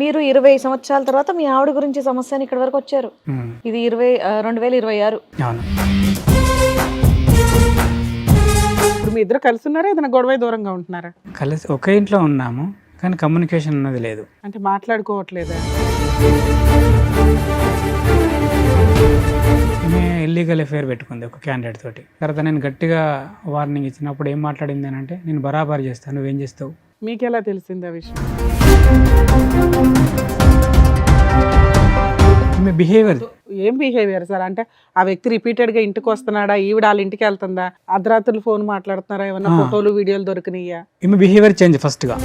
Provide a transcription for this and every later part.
మీరు 20 సంవత్సరాల తర్వాత మీ ఆవిడ గురించి సమస్య అని ఇక్కడ వరకు వచ్చారు. ఇది 2026. అవును. ఇప్పుడు మీ ఇద్దరు కలిసి ఉన్నారా, ఏదైనా గొడవ దూరంగా ఉంటున్నారా? కలిసి ఒకే ఇంట్లో ఉన్నాము కానీ కమ్యూనికేషన్ అన్నది లేదు. అంటే మాట్లాడుకోవట్లేదా? ఇల్లీగల్ అఫేర్ పెట్టుకుంది ఒక క్యాండిడేట్ తోటి. తర్వాత నేను గట్టిగా వార్నింగ్ ఇచ్చినప్పుడు ఏం మాట్లాడింది అని అంటే, నేను బరాబర్ చేస్తాను, నువ్వేం చేస్తావు. మీకు ఎలా తెలిసింది ఆ విషయం? బిహేవియర్. ఏం బిహేవియర్ సార్? అంటే ఆ వ్యక్తి రిపీటెడ్ గా ఇంటికి వస్తున్నాడా, ఈవిడ వాళ్ళ ఇంటికి వెళ్తుందా, అర్ధరాత్రులు ఫోన్ మాట్లాడుతున్నారా, ఏమన్నా ఫోటోలు వీడియోలు దొరికినాయా? ఈమె బిహేవియర్ చేంజ్ ఫస్ట్గా.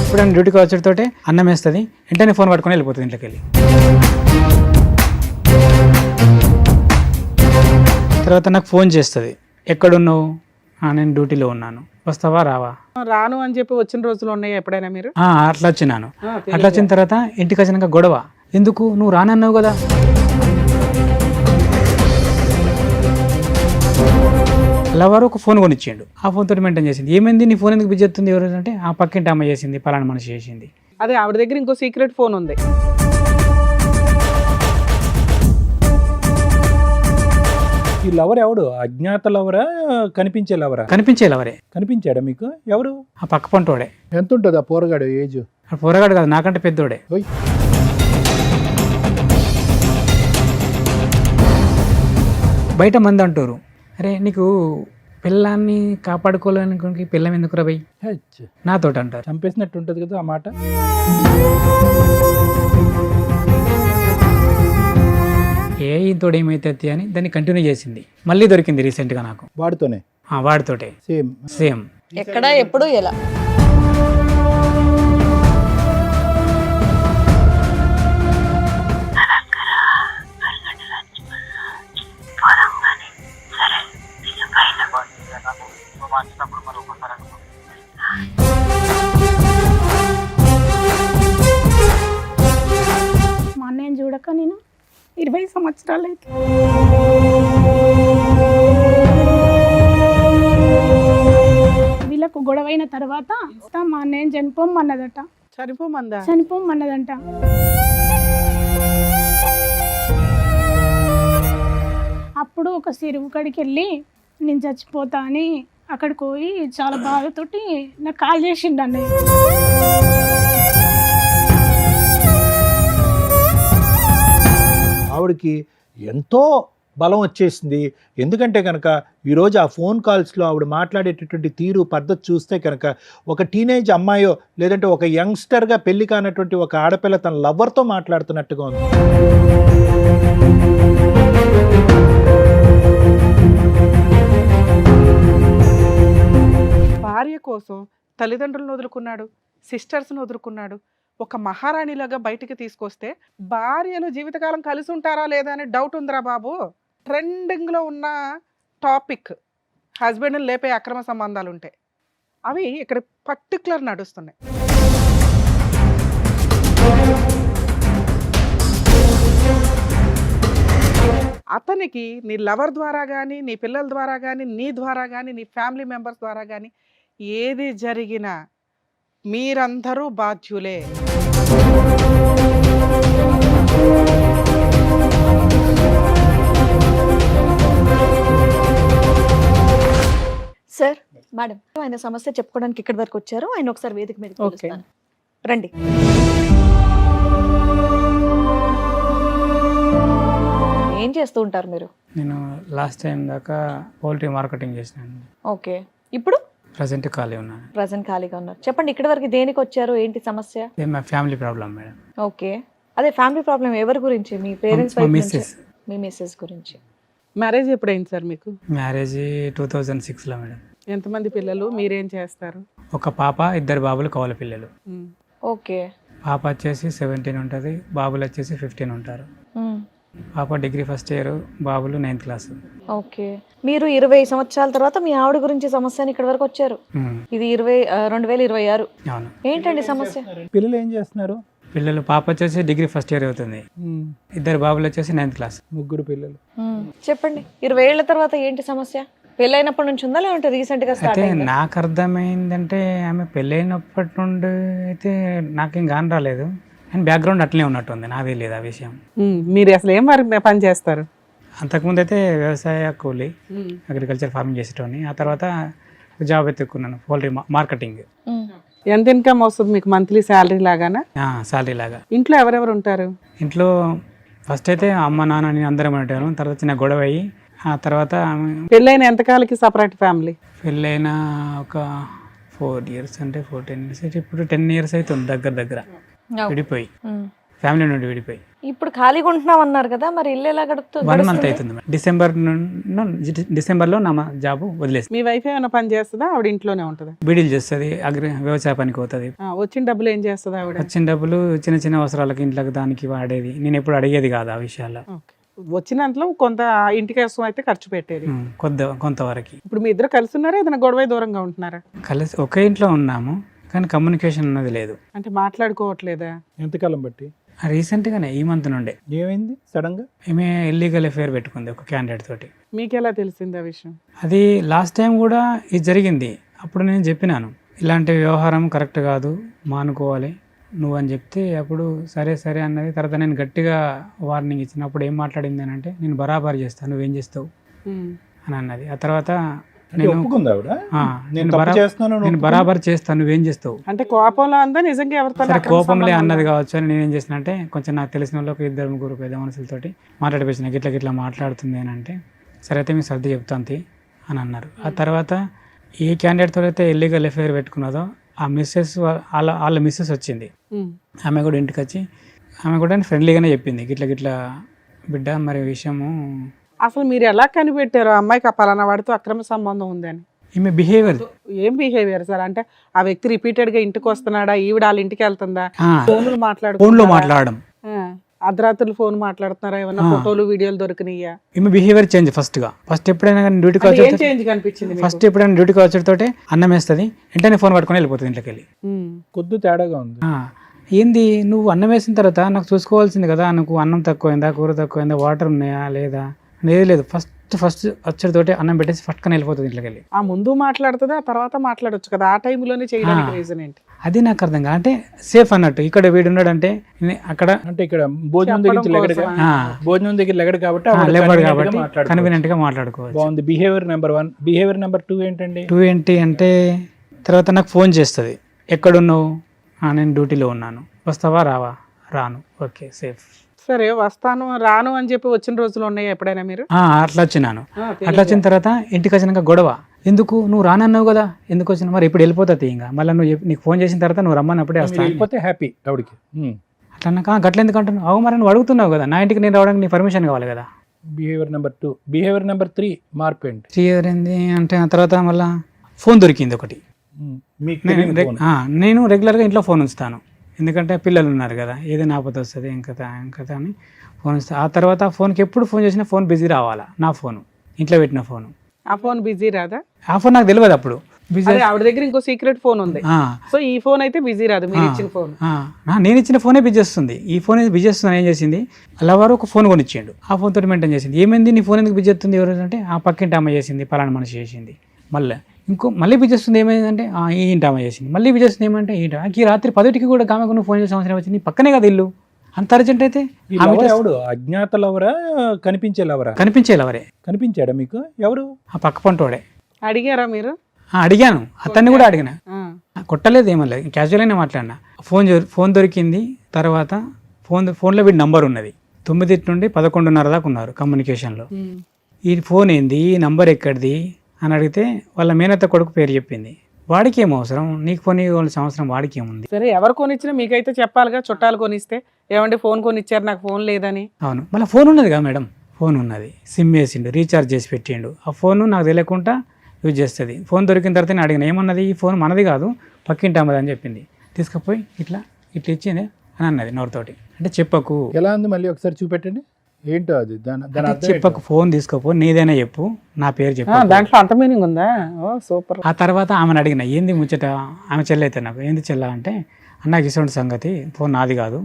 ఇప్పుడు ఆయన డ్యూటీకి వచ్చేటతోటే అన్నం వేస్తుంది, వెంటనే ఫోన్ పట్టుకొని వెళ్ళిపోతుంది ఇంట్లోకి వెళ్ళి. తర్వాత నాకు ఫోన్ చేస్తుంది, ఎక్కడున్నావు, నేను డ్యూటీలో ఉన్నాను, వస్తావా రావా. రాను అని చెప్పి వచ్చిన రోజులు ఉన్నాయా ఎప్పుడైనా మీరు? అట్లా వచ్చినాను. అట్లా వచ్చిన తర్వాత ఇంటికి వచ్చినాక గొడవ, ఎందుకు నువ్వు రానన్నావు కదా. లవర్ ఒక ఫోన్ కొనిచ్చిండు, ఆ ఫోన్ తోటి మెయింటైన్ చేసింది. ఏమైంది నీ ఫోన్ ఎందుకు బిజీ అవుతుంది ఎవరు అంటే, ఆ పక్కింటి అమ్మ చేసింది, పలానా మనిషి చేసింది. అదే ఆవిడ దగ్గర ఇంకో సీక్రెట్ ఫోన్ ఉంది. ఈ లవర్ ఎవడు? అజ్ఞాత లవరా, కనిపించే లవరా? కనిపించే లవరే. కనిపించాడా మీకు? ఎవరు? ఆ పక్క పంటోడే. ఎంత ఉంటుంది ఆ పోరగాడు ఏజ్? ఆ పోరగాడు కాదు, నాకంటే పెద్దోడే. బయట మంది అంటారు, అరే నీకు పిల్లాన్ని కాపాడుకోవాలనుకోనికి పిల్లం ఎందుకు రాబోయ్ నాతోటి అంటారు. చంపేసినట్టు ఉంటుంది కదా ఆ మాట. ఇంతోడు ఏమైతే అని దాన్ని కంటిన్యూ చేసింది. మళ్ళీ దొరికింది రీసెంట్గా నాకు. వాడితోనే? వాడితోటే సేమ్. ఎక్కడ, ఎప్పుడు, ఎలా? మా అన్నయ్యని చూడక నేను 20 సంవత్సరాలు అయితే. వీళ్ళకు గొడవైన తర్వాత మా అన్నయ్యని చనిపోమన్నదట. చనిపోమన్నదంట. అప్పుడు ఒక చెరువు కాడికి వెళ్ళి నేను చచ్చిపోతా అని అక్కడికి పోయి చాలా బాధతోటి నాకు కాల్ చేసిండు అన్నయ్య. ఆవిడకి ఎంతో బలం వచ్చేసింది. ఎందుకంటే కనుక ఈరోజు ఆ ఫోన్ కాల్స్లో ఆవిడ మాట్లాడేటటువంటి తీరు పద్ధతి చూస్తే కనుక ఒక టీనేజ్ అమ్మాయో లేదంటే ఒక యంగ్స్టర్గా పెళ్లి కానటువంటి ఒక ఆడపిల్ల తన లవర్తో మాట్లాడుతున్నట్టుగా ఉంది. భార్య కోసం తల్లిదండ్రులను వదులుకున్నాడు, సిస్టర్స్ని వదులుకున్నాడు. ఒక మహారాణిలాగా బయటికి తీసుకొస్తే భార్యలు జీవితకాలం కలిసి ఉంటారా లేదా అనే డౌట్ ఉందిరా బాబు. ట్రెండింగ్లో ఉన్న టాపిక్ హస్బెండ్ని లేపే అక్రమ సంబంధాలు ఉంటాయి, అవి ఇక్కడ పర్టికులర్ నడుస్తున్నాయి. అతనికి నీ లవర్ ద్వారా కానీ, నీ పిల్లల ద్వారా కానీ, నీ ద్వారా కానీ, నీ ఫ్యామిలీ మెంబర్స్ ద్వారా కానీ ఏది జరిగినా మీరందరూ బాధ్యులే. సార్, మేడం, ఆయన సమస్య చెప్పుకోవడానికి ఇక్కడి వరకు వచ్చారు. ఆయన ఒకసారి వేదిక మీద పిలుస్తాను. రండి. ఏం చేస్తూ ఉంటారు మీరు? నేను లాస్ట్ టైం దాకా పౌల్ట్రీ మార్కెటింగ్ చేసినాను. ఓకే. ఇప్పుడు ప్రజెంట్ ఖాళీ ఉన్నాను. ప్రజెంట్ ఖాళీగా ఉన్నారు. చెప్పండి, ఇక్కడి వరకు దేనికి వచ్చారు, ఏంటి సమస్య? మా ఫ్యామిలీ ప్రాబ్లం మేడం. ఓకే. అదే ఫ్యామిలీ ప్రాబ్లం ఎవరి గురించి? మీ పేరెంట్స్ వైపు నుంచి? మిస్సెస్. మీ మిస్సెస్ గురించి. మ్యారేజ్ ఎప్పుడైంది సార్ మీకు? మ్యారేజ్ 2006లో మేడం. ఎంతమంది పిల్లలు, మీరేం చేస్తారు? ఒక పాప, 2 బాబులు, కవల పిల్లలు. ఓకే. పాప వచ్చేసి 17 ఉంటుంది, బాబులు వచ్చేసి 15 ఉంటారు. పాప డిగ్రీ ఫస్ట్ ఇయర్, బాబులు 9th క్లాస్. ఓకే. మీరు 20 సంవత్సరాల తర్వాత మీ ఆవిడ గురించి సమస్య అని ఇక్కడ వరకు వచ్చారు. ఇది 2026. అవును. ఏంటండి సమస్య? పిల్లలు ఏం చేస్తున్నారు? పిల్లలు, పాప వచ్చేసి డిగ్రీ ఫస్ట్ ఇయర్ అవుతుంది, 2 బాబులు వచ్చేసి 9th క్లాస్. 3 పిల్లలు. చెప్పండి, 20 ఏళ్ల తర్వాత ఏంటి సమస్య? పెళ్ళైనప్పటి నుంచి ఉందా లేదంటే రీసెంట్ గా స్టార్ట్ అయితే అయిందా? నాకు అర్థమైందంటే ఆమె పెళ్ళైనప్పటి నుండి అయితే నాకేం గాని రాలేదు, అండ్ బ్యాక్గ్రౌండ్ అట్లనే ఉన్నట్టుంది, నాకు తెలియదు ఆ విషయం. మీరు అసలు ఏం పని చేస్తారు? అంతకుముందు అయితే వ్యవసాయ కూలి, అగ్రికల్చర్ ఫార్మింగ్ చేసేటోని. ఆ తర్వాత జాబ్ ఎత్తుకున్నాను, పౌల్ట్రీ మార్కెటింగ్. ఉమ్. ఎంత ఇన్కమ్ వస్తుంది మీకు మంత్లీ శాలరీ లాగానా? సాలరీ లాగా. ఇంట్లో ఎవరెవరు ఉంటారు? ఇంట్లో ఫస్ట్ అయితే అమ్మ నాన్న నేను అందరం ఉంటాను. తర్వాత చిన్న గొడవ అయ్యి ఆ తర్వాత పెళ్ళైన ఎంతకాలకి సపరేట్ ఫ్యామిలీ? పెళ్ళైన ఒక 4 years అంటే 10 years అయితే ఇప్పుడు 10 years అవుతుంది దగ్గర విడిపోయి, ఉమ్. ఫ్యామిలీ నుండి విడిపోయి. ఇప్పుడు ఖాళీగా ఉంటున్నాం అన్నారు కదా, మరి ఇల్లు ఎలా 1 month అవుతుంది మేడం. డిసెంబర్లో నా జాబ్ వదిలేసి మీ వైఫ్ ఏమైనా పని చేస్తుందా? ఆవిడ ఇంట్లోనే ఉంటుందా? బీడీలు చేస్తుంది, వ్యవసాయ పనికి పోతుంది. వచ్చిన డబ్బులు ఏం చేస్తుంది ఆవిడ? వచ్చిన డబ్బులు చిన్న చిన్న అవసరాలకి ఇంట్లోకి దానికి వాడేది. నేను ఎప్పుడు అడిగేది కాదు ఆ విషయాల్లో. వచ్చినంతలో కొంత ఇంటికి కోసం అయితే ఖర్చు పెట్టేది. కొంతవరకు. ఇప్పుడు మీ ఇద్దరు కలిసి ఉన్నారా, ఏదైనా గొడవ దూరంగా ఉంటున్నారా? కలిసి ఒకే ఇంట్లో ఉన్నాము కానీ కమ్యూనికేషన్ అన్నది లేదు. అంటే మాట్లాడుకోవట్లేదా? ఎంతకాలం బట్టి? రీసెంట్గానే ఈ మంత్ నుండే. ఏమైంది సడన్ గా? ఈమె ఇల్లీగల్ అఫేర్ పెట్టుకుంది ఒక క్యాండిడేట్ తోటి. మీకు ఎలా తెలిసింది ఆ విషయం? అది లాస్ట్ టైం కూడా ఇది జరిగింది. అప్పుడు నేను చెప్పినాను ఇలాంటి వ్యవహారం కరెక్ట్ కాదు, మానుకోవాలి నువ్వు అని చెప్తే అప్పుడు సరే అన్నది. తర్వాత నేను గట్టిగా వార్నింగ్ ఇచ్చినప్పుడు ఏం మాట్లాడింది అని అంటే, నేను బరాబర్ చేస్తాను, నువ్వేం చేస్తావు అని అన్నది. ఆ తర్వాత నేను ఒప్పుకుంది ఆవిడ? నేను బరాబర్ చేస్తాను, నువ్వేం చేస్తావు అంటే కోపంలో అందా నిజంగా ఎవరితో? సరే కోపంలే అన్నది కావచ్చు అని నేనేం చేసిన అంటే, కొంచెం నాకు తెలిసిన వాళ్ళు ఒక 2-3 పెద్ద మనుషులతోటి మాట్లాడిపించిన, గిట్లా మాట్లాడుతుంది అని అంటే, సరే అయితే మీకు సర్ది చెప్తాంతి అని అన్నారు. ఆ తర్వాత ఏ క్యాండిడేట్తో అయితే ఇల్లీగల్ అఫేర్ పెట్టుకున్నదో ఆ మిస్సెస్ వాళ్ళ మిస్సెస్ వచ్చింది. ఆమె కూడా ఇంటికి వచ్చి ఆమె కూడా ఫ్రెండ్లీగానే చెప్పింది, గిట్లా బిడ్డ మరి విషయము. అసలు మీరు ఎలా కనిపెట్టారు ఆ అమ్మాయికి ఆ పలానా వాడితో అక్రమ సంబంధం ఉందని? ఈమె బిహేవియర్. ఏం బిహేవియర్ సార్? అంటే ఆ వ్యక్తి రిపీటెడ్ గా ఇంటికి వస్తున్నాడా, ఈవిడ వాళ్ళ ఇంటికి వెళ్తుందా, ఫోన్లో మాట్లాడడం, అర్ధరాత్రులు ఫోన్ మాట్లాడుతున్నారా, ఏమన్నా ఫోటోలు వీడియోలు దొరికినాయా? ఈమె బిహేవియర్ చేంజ్. ఫస్ట్ ఎప్పుడైనా డ్యూటీకి ఏం చేంజ్ కనిపించింది? ఫస్ట్ ఎప్పుడైనా డ్యూటీకి వచ్చేటోటే అన్నం వేస్తుంది, వెంటనే ఫోన్ పట్టుకొని వెళ్ళిపోతుంది ఇంట్లోకి వెళ్ళి. కొద్ది తేడాగా ఉంది. ఏంది నువ్వు అన్నం వేసిన తర్వాత నాకు చూసుకోవాల్సింది కదా, నువ్వు అన్నం తక్కువైందా, కూర తక్కువైందా, వాటర్ ఉన్నాయా లేదా అనేది లేదు. ఫస్ట్ వచ్చేటోటే అన్నం పెట్టేసి పట్టుకొని వెళ్ళిపోతుంది ఇంట్లోకి వెళ్ళి. ఆ ముందు మాట్లాడుతుంది, ఆ తర్వాత మాట్లాడొచ్చు కదా, ఆ టైంలోనే చేయడానికి రీజన్ ఏంటి? అది నాకు అర్థం కాదు. అంటే సేఫ్ అన్నట్టు ఇక్కడ వీడు ఉన్నాడంటే అక్కడ, అంటే ఇక్కడ భోజనం దగ్గర లెగడు కాబట్టి లేబర్ కాబట్టి కన్వీనియంట్ గా మాట్లాడుకోవచ్చు. బాగుంది. Behaviour number 1. బిహేవియర్ నెంబర్ 2 ఏంటండి? 2 ఏంటి అంటే, తర్వాత నాకు ఫోన్ చేస్తుంది, ఎక్కడున్నావు, నేను డ్యూటీలో ఉన్నాను, వస్తావా రావా, రాను, ఓకే సేఫ్. సరే వస్తాను రాను అని చెప్పి వచ్చిన రోజులు ఉన్నాయా ఎప్పుడైనా మీరు? అట్లా వచ్చినాను. అట్లా వచ్చిన తర్వాత ఇంటికి వచ్చినాక గొడవ, ఎందుకు నువ్వు రానన్నావు కదా, ఎందుకు వచ్చినా, మరి ఇప్పుడు వెళ్ళిపోతుంది ఇంకా, మళ్ళీ నీకు ఫోన్ చేసిన తర్వాత నువ్వు రమ్మన్నప్పుడే వస్తాను, వెళ్ళిపోతే హ్యాపీ ఆవిడకి. అట్లా అన్నాక గట్ల ఎందుకు అంటున్నావు, అవు మరి నువ్వు అడుగుతున్నావు కదా, నా ఇంటికి నేను రావడానికి నీ పర్మిషన్ కావాలి కదా. Behaviour number 2. బిహేవియర్ నెంబర్ 3 మార్పు ఏంటి? 3 ఏంది అంటే, ఆ తర్వాత మళ్ళీ ఫోన్ దొరికింది ఒకటి. నేను రెగ్యులర్గా ఇంట్లో ఫోన్ ఉంచుతాను, ఎందుకంటే పిల్లలు ఉన్నారు కదా, ఏదైనా ఆపద వస్తుంది ఇంకా అని ఫోన్ ఇస్తాను. ఆ తర్వాత ఆ ఫోన్కి ఎప్పుడు ఫోన్ చేసినా ఫోన్ బిజీ రావాలా, నా ఫోను ఇంట్లో పెట్టిన ఫోను. ఆ ఫోన్ బిజీ రాదా? ఆ ఫోన్ నాకు తెలియదు అప్పుడు. బిజీ ఆవిడ దగ్గర ఇంకో సీక్రెట్ ఫోన్ ఉంది, సో ఈ ఫోన్ అయితే బిజీ రాదు, మీరు ఇచ్చిన ఫోన్. నేను ఇచ్చిన ఫోనే బిజీ వస్తుంది, ఈ ఫోన్ బిజీ వస్తుంది. ఏం చేసింది, అల్లవారు ఒక ఫోన్ కొనిచ్చిండు, ఆ ఫోన్ తోటి మెయింటైన్ చేసింది. ఏమైంది నీ ఫోన్ ఎందుకు బిజీ వస్తుంది, ఎవరు అంటే, ఆ పక్కింటి అమ్మ చేసింది, పలానా మనిషి చేసింది. మళ్ళీ బిజీ వస్తుంది, ఏమైందంటే ఈ ఇంటి అమ్మ చేసింది. మళ్ళీ బిజీ వస్తుంది, ఏమంటే ఈ రాత్రి 10కి కూడా ఆమెకు నువ్వు ఫోన్ చేసిన అవసరం వచ్చింది, పక్కనే కదా ఇల్లు, అంత అర్జెంట్ అయితే. ఎవడు అజ్ఞాత లవరా, కనిపించే లవరా? కనిపించే లవరే. కనిపించాడా మీకు? ఎవరు? ఆ పక్క పంటోడే. అడిగారా మీరు? అడిగాను, అతన్ని కూడా అడిగిన, కొట్టలేదు, ఏమలేదు, క్యాజువల్గానే మాట్లాడినా. ఫోన్ దొరికింది. తర్వాత ఫోన్లో వీడి నంబర్ ఉన్నది, 9 నుండి 11:30 దాకా ఉన్నారు కమ్యూనికేషన్లో. ఈ ఫోన్ ఏంది, ఈ నంబర్ ఎక్కడిది అని అడిగితే వాళ్ళ మేనత్త కొడుకు పేరు చెప్పింది. వాడికి ఏం అవసరం, నీకు కొని ఇవ్వాల్సిన అవసరం వాడికి ఏముంది? సరే ఎవరు కొనిచ్చినా మీకైతే చెప్పాలిగా, చుట్టాలు కొనిస్తే ఏమంటే ఫోన్ కొనిచ్చారు నాకు ఫోన్ లేదని. అవును, మళ్ళీ ఫోన్ ఉన్నది కదా మేడం, ఫోన్ ఉన్నది, సిమ్ వేసిండు, రీఛార్జ్ చేసి పెట్టిండు, ఆ ఫోన్ నాకు తెలియకుండా యూజ్ చేస్తుంది. ఫోన్ దొరికిన తర్వాత నేను అడిగిన, ఏమన్నది, ఈ ఫోన్ మనది కాదు పక్కింటి అమ్మది అని చెప్పింది. తీసుకుపోయి ఇట్లా ఇచ్చింది అని అన్నది నోరుతోటి. అంటే చెప్పకు. ఎలా ఉంది మళ్ళీ ఒకసారి చూపెట్టండి, ఏంటో అది చెప్పకు, ఫోన్ తీసుకోపో, నీదైనా చెప్పు, నా పేరు చెప్పు. దాంట్లో అంత మీనింగ్ ఉందా? ఓ సూపర్. ఆ తర్వాత ఆమెను అడిగిన, ఏంది ముచ్చట, ఆమె చెల్లైతే నాకు, ఏంది చెల్ల అంటే, అన్నకి ఇటువంటి సంగతి, ఫోన్ నాది కాదు,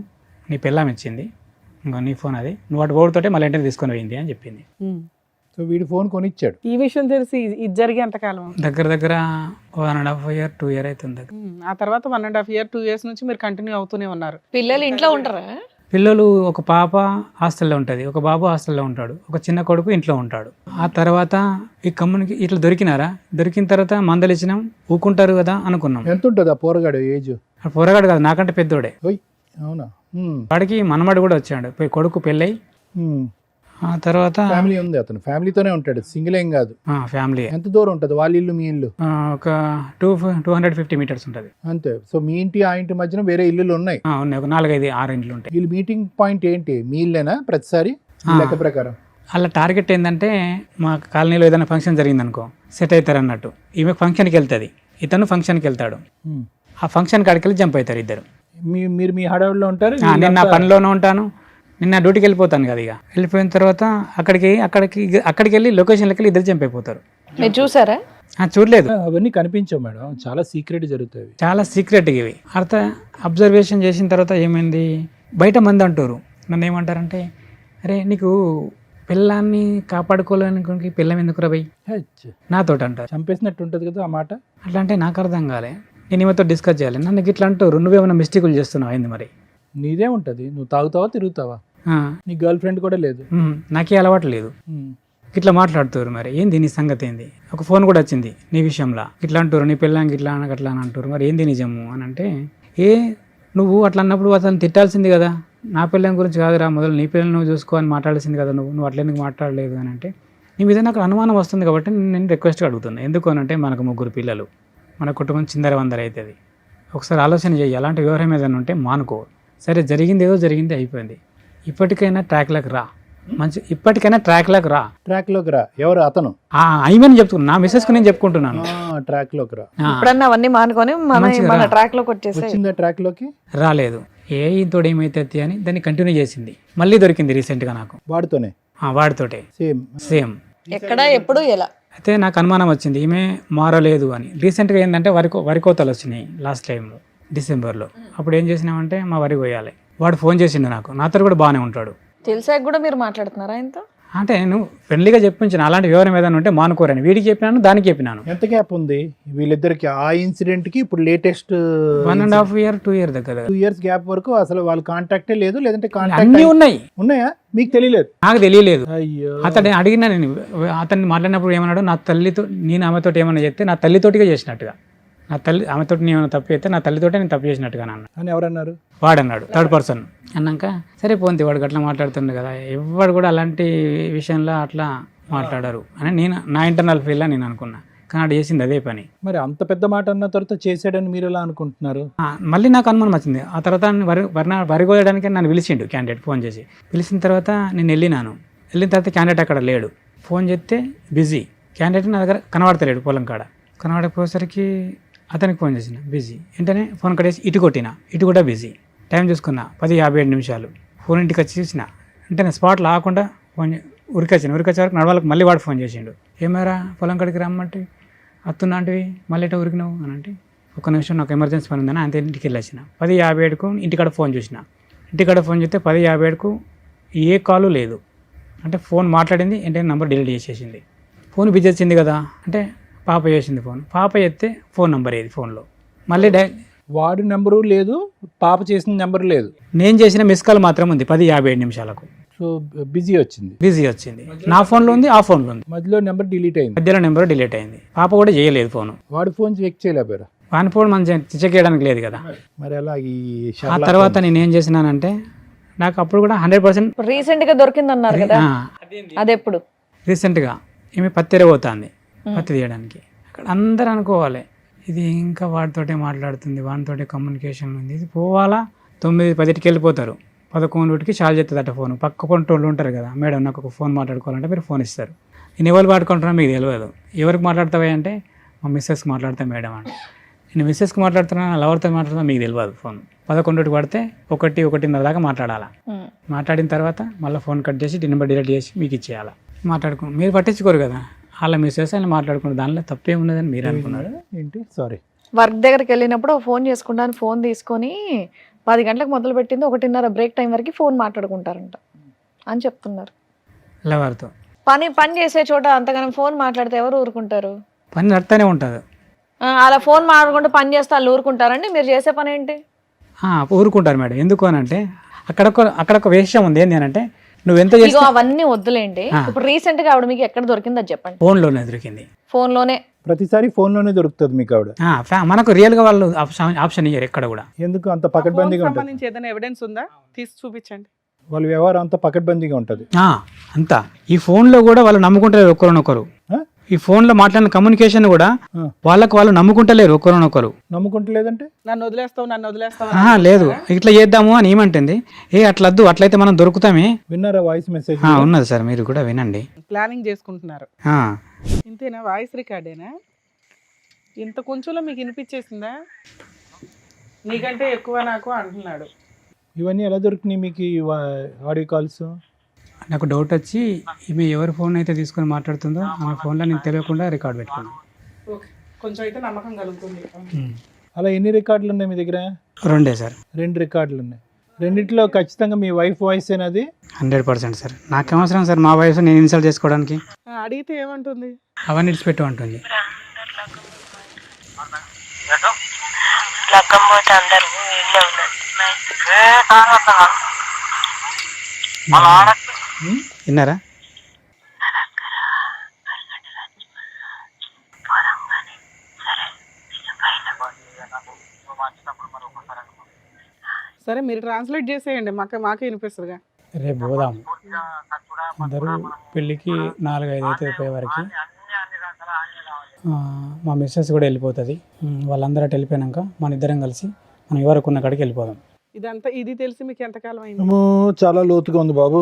నీ పిల్లం ఇచ్చింది, ఇంకా నీ ఫోన్ అది, నువ్వు అటు ఓడితోటే మళ్ళీ ఇంటికి తీసుకొని పోయింది అని చెప్పింది. సో వీడు ఫోన్ కొనిచ్చాడు. ఈ విషయం తెలిసి ఇది జరిగే ఎంతకాలం? దగ్గర దగ్గర 1.5 year 2 year అవుతుంది. ఆ తర్వాత 1.5 year 2 years నుంచి మీరు కంటిన్యూ అవుతూనే ఉన్నారు. పిల్లలు ఇంట్లో ఉంటారా? పిల్లలు ఒక పాప హాస్టల్లో ఉంటుంది, ఒక బాబు హాస్టల్లో ఉంటాడు, ఒక చిన్న కొడుకు ఇంట్లో ఉంటాడు. ఆ తర్వాత ఈ కమ్యూనిటీ ఇట్లా దొరికిన తర్వాత మందలు ఇచ్చినాం, ఊకుంటారు కదా అనుకున్నాం. ఎంత ఉంటుంది ఆ పోరగాడు ఏజ్? ఆ పోరగాడు కాదు, నాకంటే పెద్దోడే. అవునా? వాడికి మనమడు కూడా వచ్చాడు, కొడుకు పెళ్ళై. ఆ తర్వాత ఫ్యామిలీ ఉంది, అతను ఫ్యామిలీతోనే ఉంటాడు, సింగిల్ ఏం కాదు. ఫ్యామిలీ. ఎంత దూరం ఉంటుంది వాళ్ళ ఇల్లు మీ ఇల్లు? ఒక 250 meters ఉంటుంది అంతే. సో మీ ఇంటి ఆ ఇంటి మధ్యన వేరే ఇల్లులు ఉన్నాయి? ఉన్నాయి, ఒక 4-5-6 ఇండ్లు ఉంటాయి. వీళ్ళు మీటింగ్ పాయింట్ ఏంటి? మీ ఇల్లేనా ప్రతిసారి లెక్క ప్రకారం? అలా టార్గెట్ ఏంటంటే మా కాలనీలో ఏదైనా ఫంక్షన్ జరిగింది అనుకో, సెట్ అవుతారు అన్నట్టు. ఈమె ఫంక్షన్కి వెళ్తుంది, ఇతను ఫంక్షన్కి వెళ్తాడు. ఆ ఫంక్షన్ కాడికి వెళ్ళి జంప్ అవుతారు ఇద్దరు. మీరు మీ హడావుడిలో ఉంటారు? నేను నా పనిలోనే ఉంటాను, నిన్న డ్యూటీకి వెళ్ళిపోతాను కదా. ఇక వెళ్ళిపోయిన తర్వాత అక్కడికి వెళ్ళి లొకేషన్లకి వెళ్ళి ఇద్దరు జంప్ అయిపోతారు. మీరు చూసారా? చూడలేదు, అవన్నీ కనిపించవు మేడం, చాలా సీక్రెట్ జరుగుతాయి, చాలా సీక్రెట్ ఇవి. అబ్జర్వేషన్ చేసిన తర్వాత ఏమైంది, బయట మంది అంటారు, నన్ను ఏమంటారంటే, అరే నీకు పిల్లాన్ని కాపాడుకోలేని పిల్లం ఎందుకు రబై నాతోటి అంటారు. చంపేసినట్టు ఉంటుంది కదా ఆ మాట. అట్లా అంటే నాకు అర్థం కాలే, నేను ఈమెతో డిస్కస్ చేయాలి. నన్ను ఇట్లా అంటారు, నువ్వేమైనా మిస్టేకులు చేస్తున్నావు అయింది. మరి నీదే ఉంటుంది, నువ్వు తాగుతావా తిరుగుతావా? నీ గర్ల్ ఫ్రెండ్ కూడా లేదు? నాకే అలవాటు లేదు. ఇట్లా మాట్లాడుతారు, మరి ఏంది నీ సంగతి ఏంది? ఒక ఫోన్ కూడా వచ్చింది నీ విషయంలో, ఇట్లా అంటారు నీ పిల్లానికి ఇట్లా అట్లా అని అంటారు, మరి ఏంది నిజము అని అంటే, నువ్వు అట్లా అన్నప్పుడు అతను తిట్టాల్సింది కదా, నా పిల్లని గురించి కాదురా, మొదలు నీ పిల్లలు నువ్వు చూసుకో అని మాట్లాడాల్సింది కదా, నువ్వు అట్లా ఎందుకు మాట్లాడలేదు అని అంటే, నీ మీద నాకు అనుమానం వస్తుంది కాబట్టి నేను రిక్వెస్ట్గా అడుగుతున్నాను. ఎందుకు అని అంటే, మనకు 3 పిల్లలు, మన కుటుంబం చిందరవందర అవుతుంది. ఒకసారి ఆలోచన చేయి, అలాంటి వ్యవహారం ఏదైనా ఉంటే మానుకో. సరే జరిగింది ఏదో జరిగింది, అయిపోయింది. ఇప్పటికైనా ట్రాక్లోకి రా, ట్రాక్లోకి రా. ఎవరు అతను? అయిమని చెప్తున్నా, నా మిస్సెస్కి నేను చెప్పుకుంటున్నాను. ట్రాక్లోకి రా. ఇప్పుడన్నా అవన్నీ మానుకొని మన ట్రాక్ లోకి వచ్చేసి వచ్చిందా? ట్రాక్లోకి రాలేదు. ఇంతోడు ఏమైతే అని దాన్ని కంటిన్యూ చేసింది. మళ్ళీ దొరికింది రీసెంట్గా నాకు, వాడితోనే. వాడితోటే సేమ్. ఎక్కడ ఎప్పుడు ఎలా అయితే నాకు అనుమానం వచ్చింది, ఈమె మారలేదు అని. రీసెంట్గా ఏంటంటే వరి కోతలు వచ్చినాయి లాస్ట్ టైంలో డిసెంబర్లో. అప్పుడు ఏం చేసినామంటే మా వరి కోయాలి, వాడు ఫోన్ చేసిండు నాకు, నాతో కూడా బాగానే ఉంటాడు. తెలిసాక కూడా మీరు మాట్లాడుతున్నారా ఆయనతో? అంటే నేను ఫ్రెండ్లీగా చెప్పించాను, అలాంటి వివరం ఏదైనా ఉంటే మానుకోరని. వీడికి చెప్పినాను, దానికి చెప్పినాను. ఎంత గ్యాప్ ఉంది వీళ్ళిద్దరికి ఆ ఇన్సిడెంట్ కి? ఇప్పుడు లేటెస్ట్ 1.5 year 2 year దగ్గర 2 years గ్యాప్ వరకు అసలు వాళ్ళు కాంటాక్టే లేదు, లేదంటే కాంటాక్ట్ అన్నీ ఉన్నాయా? మీకు తెలియలేదు? నాకు తెలియలేదు. అయ్యో. అతన్ని అడిగినా, నేను అతన్ని మాట్లాడినప్పుడు ఏమన్నాడు, నా తల్లితో నేను ఆమెతో ఏమన్నా చెప్తే నా తల్లితోటిగా చేసినట్టుగా, నా తల్లి ఆమెతో నేను ఏమైనా తప్పు చేస్తే నా తల్లితోటే నేను తప్పు చేసినట్టుగా అన్న అని ఎవరన్నారు? వాడన్నాడు, 3rd person అన్నాక సరే పోంది, వాడు అట్లా మాట్లాడుతుండే కదా, ఎవరు కూడా అలాంటి విషయంలో అట్లా మాట్లాడారు అని నా ఇంటర్నల్ ఫీల్లా నేను అనుకున్నా. కానీ ఆడు చేసింది అదే పని. మరి అంత పెద్ద మాట అన్న తర్వాత చేసాడని మీరు ఎలా అనుకుంటున్నారు? మళ్ళీ నాకు అనుమానం వచ్చింది. ఆ తర్వాత వరి కోయడానికి నన్ను పిలిచిండు క్యాండిడేట్, ఫోన్ చేసి. పిలిచిన తర్వాత నేను వెళ్ళిన తర్వాత క్యాండిడేట్ అక్కడ లేడు. ఫోన్ చేస్తే బిజీ, క్యాండిడేట్ నా దగ్గర కనబడతలేడు. పొలం కాడ కనబడకపోయేసరికి అతనికి ఫోన్ చేసిన, బిజీ. వెంటనే ఫోన్ కట్టేసి ఇటు కొట్టిన, ఇటు కూడా బిజీ. టైం చూసుకున్నా 10:57. ఫోన్ ఇంటికి వచ్చి చూసిన, వెంటనే స్పాట్లో ఆకుండా ఫోన్ ఉరికొచ్చే వరకు నడవాళ్ళకి మళ్ళీ వాడు ఫోన్ చేసిండు. ఏమారా పొలం కాడికి రమ్మంటే అత్తున్నాంటివి మళ్ళీ ఎటో ఉరికినావు అని అంటే, ఒక నిమిషం నాకు ఎమర్జెన్సీ పని ఉందని అంతే ఇంటికి వెళ్ళొచ్చిన. 10:57కు ఇంటికాడ ఫోన్ చూసిన. ఇంటికాడ ఫోన్ చేస్తే 10:57కు ఏ కాలు లేదు. అంటే ఫోన్ మాట్లాడింది, వెంటనే నెంబర్ డిలీట్ చేసేసింది. ఫోన్ బిజీ వచ్చింది కదా అంటే పాప చేసింది ఫోన్. పాప ఎత్తే ఫోన్ నెంబర్ ఏది ఫోన్లో, మళ్ళీ వాడి నెంబరు లేదు, పాప చేసిన నెంబర్ లేదు, నేను చేసిన మిస్ కాల్ మాత్రం ఉంది 10:57. సో బిజీ వచ్చింది. నా ఫోన్లో ఉంది, ఆ ఫోన్లో ఉంది. మధ్యలో నెంబర్ డిలీట్ అయింది. పాప కూడా చేయలేదు ఫోను. వాడి ఫోన్ చెక్ చేయలేపారా? వాని ఫోన్ మనం చెక్ చేయడానికి లేదు కదా. మరి అలా ఆ తర్వాత నేను ఏం చేసినానంటే, నాకు అప్పుడు కూడా 100% రీసెంట్ గా దొరికింది అన్నారు కదా, అది ఎప్పుడు? రీసెంట్గా ఈమె పత్తి పోతుంది, పత్తి తీయడానికి. అక్కడ అందరూ అనుకోవాలి, ఇది ఇంకా వాడితోటే మాట్లాడుతుంది, వాడితోటే కమ్యూనికేషన్ ఉంది, ఇది పోవాలా. 9-10కి వెళ్ళిపోతారు, 11కి చాలు చేస్తుందట ఫోన్. పక్క కొంటోళ్ళు ఉంటారు కదా, మేడం నాకు ఒక ఫోన్ మాట్లాడుకోవాలంటే మీరు ఫోన్ ఇస్తారు. నేను ఎవరు వాడుకుంటున్నా మీకు తెలియదు. ఎవరికి మాట్లాడతావా అంటే మా మిస్సెస్కి మాట్లాడతా మేడం అంటే. నేను మిస్సెస్కి మాట్లాడుతున్నా, లవర్తో మాట్లాడుతున్నా మీకు తెలియదు. ఫోన్ 11కి పడితే 1-1:30 దాకా మాట్లాడాలా. మాట్లాడిన తర్వాత మళ్ళీ ఫోన్ కట్ చేసి నెంబర్ డిలీట్ చేసి మీకు ఇచ్చేయాలా. మాట్లాడుకున్నాం, మీరు పట్టించుకోరు కదా, అలా మిస్సెస్ అని మాట్లాడుకున్నారు, దానిలో తప్పే ఉన్నదని మీరు అనుకున్నారు ఏంటి? సారీ, వర్క్ దగ్గరికి వెళ్ళినప్పుడు ఫోన్ చేసుకుంటాను, ఫోన్ తీసుకొని 10 గంటలకు మొదలు పెట్టింది 1:30 బ్రేక్ టైం వరకు ఫోన్ మాట్లాడుకుంటారంట అని చెప్తున్నారు. లవర్తో. పని చేసే చోట అంతగానం ఫోన్ మాట్లాడితే ఎవరు ఊరుకుంటారు? పని నడుతూనే ఉంటుంది. అలా ఫోన్ మాట్లాడుకుంటూ పని చేస్తే వాళ్ళు ఊరుకుంటారండి? మీరు చేసే పని ఏంటి? ఊరుకుంటారు మేడం. ఎందుకు అని అంటే అక్కడ ఒక విషయం ఉంది. ఏంటి అని అంటే నువ్వు ఎంత ఇగో చేస్తే అవన్నీ వద్దులేండి. ఇప్పుడు రీసెంట్ గా ఆవిడ మీకు ఎక్కడ దొరికింది అది చెప్పండి. ఫోన్లోనే దొరికింది. ఫోన్ లోనే? ప్రతిసారి ఫోన్ లోనే దొరుకుతుంది మీకు ఆవిడ. మనకు రియల్ గా వాళ్ళు ఆప్షన్ ఇయ్యరు ఎక్కడ కూడా. ఎందుకు అంత ఆ ఫోన్ పకడ్బందీగా ఉంటుంది? సంబంధించి ఏదైనా ఎవిడెన్స్ ఉందా? తీసి చూపించండి. వాళ్ళ వ్యవహారం అంతా పకడ్బందీగా ఉంటుంది. అంతా ఈ ఫోన్లో కూడా వాళ్ళు నమ్ముకుంటలేరు ఒకరినొకరు. ఈ ఫోన్లో మాట్లాడిన కమ్యూనికేషన్ కూడా వాళ్ళు నమ్ముకుంటలేరు ఒకరినొకరు. నమ్ముకుంటలేదంటే నన్ను వదిలేస్తావు లేదు ఇట్లా చేద్దాము అని ఏమంటుంది. అట్లద్దు, అట్లయితే మనం దొరుకుతామే. విన్నారా వాయిస్ మెసేజ్? ఉన్నది సార్, మీరు కూడా వినండి. ప్లానింగ్ చేసుకుంటున్నారు. ఇంతేనా? వాయిస్ రికార్డేనా? ఇంత కొంచెంలో మీకు వినిపించేసిందా? నీకంటే ఎక్కువ నాకు అంటున్నాడు. ఇవన్నీ ఎలా దొరికినాయి మీకు ఈ ఆడియో కాల్స్? నాకు డౌట్ వచ్చి ఈమె ఎవరి ఫోన్ అయితే తీసుకొని మాట్లాడుతుందో ఆమె ఫోన్లో నేను తెలియకుండా రికార్డ్ పెట్టుకున్నాను. ఓకే, కొంచెం అయితే నమ్మకం కలుగుతుంది. అలా ఎన్ని రికార్డులు ఉన్నాయి మీ దగ్గర? 2 సార్. 2 రికార్డులు ఉన్నాయి. రెండిట్లో ఖచ్చితంగా మీ వైఫ్ వాయిస్ ఏనది? 100% సార్. నాకేం అవసరం సార్ మా వయసు నేను ఇన్సల్ట్ చేసుకోవడానికి? అడిగితే ఏమంటుంది? అవన్నీ ఇడిచిపెట్టు అంటుంది. విన్నారా? సరే మీరు ట్రాన్స్లేట్ చేసేయండి, మాకే వినిపిస్తుందిగా. రేపు పోదాం అందరూ పెళ్ళికి 4-5 అయితే అయిపోయే వరకు. మా మిస్సెస్ కూడా వెళ్ళిపోతుంది. వాళ్ళందరూ అటు వెళ్ళిపోయాక మన ఇద్దరం కలిసి మనం ఎవరికి ఉన్న కాడికి వెళ్ళిపోదాం. ఇది తెలిసి మీకు ఎంతకాలం అయింది? చాలా లోతుగా ఉంది బాబు.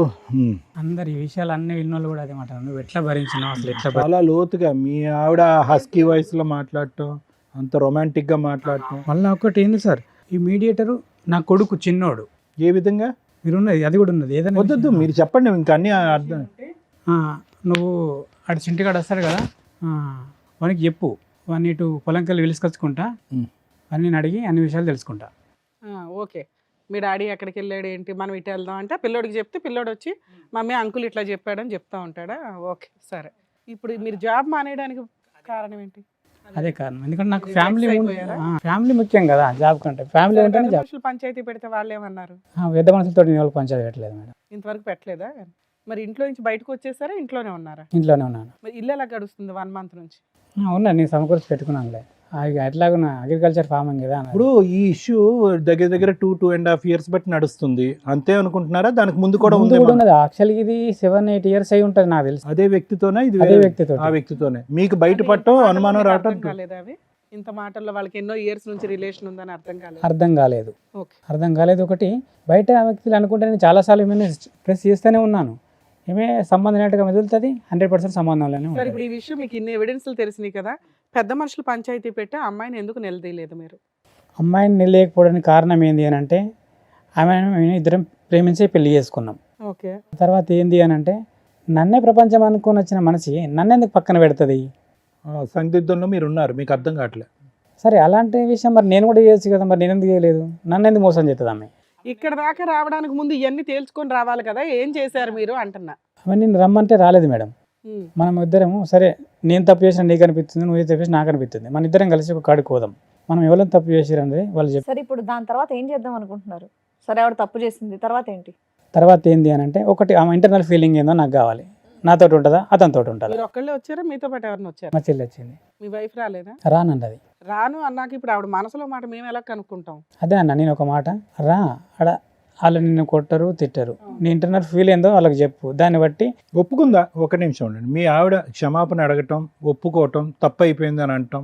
అందరు ఈ విషయాలు అన్ని విన్నోళ్ళు కూడా అదే మాట. నువ్వు ఎట్లా భరించినావు అసలు? ఎట్లా చాలా లోతుగా మీ ఆవిడ హస్కీ వాయిస్ లో మాట్లాడటం, అంత రొమాంటిక్ గా మాట్లాడటం. మళ్ళీ ఒకటి ఏంది సార్, ఈ మీడియేటరు నా కొడుకు చిన్నోడు. ఏ విధంగా? మీరు ఉన్నది అది కూడా ఉన్నది. ఏదైనా వద్దు మీరు చెప్పండి, ఇంకా అన్ని అర్థం. నువ్వు అటు చింటికాడు వస్తాడు కదా, వానికి చెప్పు. వాడిని ఇటు పొలంకెళ్ళి పిలుచుకొచ్చుకుంటా, అన్ని అడిగి అన్ని విషయాలు తెలుసుకుంటా. ఓకే, మీ డాడీ ఎక్కడికి వెళ్ళాడు ఏంటి, మనం ఇటు వెళ్దాం అంటే పిల్లోడికి చెప్తే పిల్లోడు వచ్చి మమ్మీ అంకుల్ ఇట్లా చెప్పాడని చెప్తా ఉంటాడా? ఓకే సరే. ఇప్పుడు మీరు జాబ్ మానేయడానికి కారణం ఏంటి? అదే కారణం. ఎందుకంటే నాకు ఫ్యామిలీ ముఖ్యం కదా జాబ్ కంటే. ఫ్యామిలీ ఉంటేనే జాబ్. పంచాయతీ పెడితే వాళ్ళు ఏమన్నారు? పెద్ద మనుషులతో నేను వాళ్ళకి పంచాయతీ పెట్టలేదు మేడం. ఇంతవరకు పెట్టలేదా? మరి ఇంట్లో నుంచి బయటకు వచ్చేసారా, ఇంట్లోనే ఉన్నారా? ఇంట్లోనే ఉన్నాను. మరి ఇల్లు ఎలా గడుస్తుంది 1 month నుంచి? ఉన్నా, నేను సమకూర్చి పెట్టుకున్నానులే. ఎట్లాగో అగ్రికల్చర్ ఫార్మింగ్ కదా. ఇప్పుడు ఈ ఇష్యూ దగ్గర 2.5 years బట్టి నడుస్తుంది అంతే అనుకుంటున్నారా? దానికి ముందు కూడా ఉంది? యాక్చువల్గా ఇది 7-8 years అయి ఉంటుంది నాకు తెలుసు. అదే వ్యక్తితోనే ఇది? అదే వ్యక్తితో. ఆ వ్యక్తితోనే మీకు బయటపడటం, అనుమానం రావటం కాలేదా? అవి ఇంత మాటల్లో వాళ్ళకి ఎన్నో ఇయర్స్ నుంచి రిలేషన్ ఉందని అర్థం కాలేదు. ఓకే, అర్థం కాలేదు. ఒకటి బయట వ్యక్తులు అనుకుంటే నేను చాలాసార్లు ఏమైనా ప్రెస్ చేస్తూనే ఉన్నాను. ఏమే సంబంధం లేనట్టుగా మెదులుతుంది. 100% సంబంధంలోనే సరే. ఇప్పుడు ఈ విషయం మీకు ఇన్ని ఎవిడెన్స్లు తెలిసినాయి కదా, పెద్ద మనుషులు పంచాయతీ పెట్టి అమ్మాయిని ఎందుకు నిలదీయలేదు మీరు? అమ్మాయిని నిలలేకపోవడానికి కారణం ఏంది అని అంటే, ఆమె ఇద్దరం ప్రేమించి పెళ్లి చేసుకున్నాం. ఓకే, తర్వాత ఏంది అని అంటే, నన్నే ప్రపంచం అనుకుని వచ్చిన మనిషి నన్నెందుకు పక్కన పెడుతుంది? సందిగ్ధంలో మీరు ఉన్నారు, మీకు అర్థం కావట్లేదు. సరే అలాంటి విషయం మరి నేను కూడా చేయొచ్చు కదా, మరి నేను ఎందుకు చేయలేదు? నన్ను ఎందుకు మోసం చేస్తుంది అమ్మాయి? ఇక్కడ దాకా రావడానికి ముందు ఇవన్నీ తేల్చుకొని రావాలి కదా, ఏం చేశారు మీరు అంటున్నా. అవన్నీ నేను రమ్మంటే రాలేదు మేడం. మనం ఇద్దరము సరే, నేను తప్పు చేసిన నీకు అనిపిస్తుంది, నువ్వు తప్పు చేసి నాకు అనిపిస్తుంది, మన ఇద్దరం కలిసి ఒక కాడికి పోదాం, మనం ఎవరైనా తప్పు చేసిరని వాళ్ళు చెప్పి. సరే, ఇప్పుడు దాని తర్వాత ఏం చేద్దాం అనుకుంటున్నారు? సరే, ఆవిడ తప్పు చేసింది, తర్వాత ఏంటి? తర్వాత ఏంది అని అంటే, ఒకటి ఆమె ఇంటర్నల్ ఫీలింగ్ ఏందో నాకు కావాలి. నాతో ఉంటుందా, అతనితో ఉంటుందా? మీరు ఒక్కళ్ళే వచ్చారా, మీతో పాటు ఎవరిని వచ్చారు? మా చెల్లి వచ్చింది. మీ వైఫ్ రాలేదా? రానండి. రాను అన్నాక ఇప్పుడు ఆవిడ మనసులో మాట మేము ఎలా కనుక్కుంటాం? అదే అన్న, నేను ఒక మాట అడ వాళ్ళు నిన్ను కొట్టరు, తిట్టరు, నీ ఇంటర్నల్ ఫీల్ ఏందో వాళ్ళకి చెప్పు, దాన్ని బట్టి ఒప్పుకుందా. ఒక నిమిషం ఉండండి. మీ ఆవిడ క్షమాపణ అడగటం, ఒప్పుకోవటం, తప్పు అయిపోయింది అని అంటాం,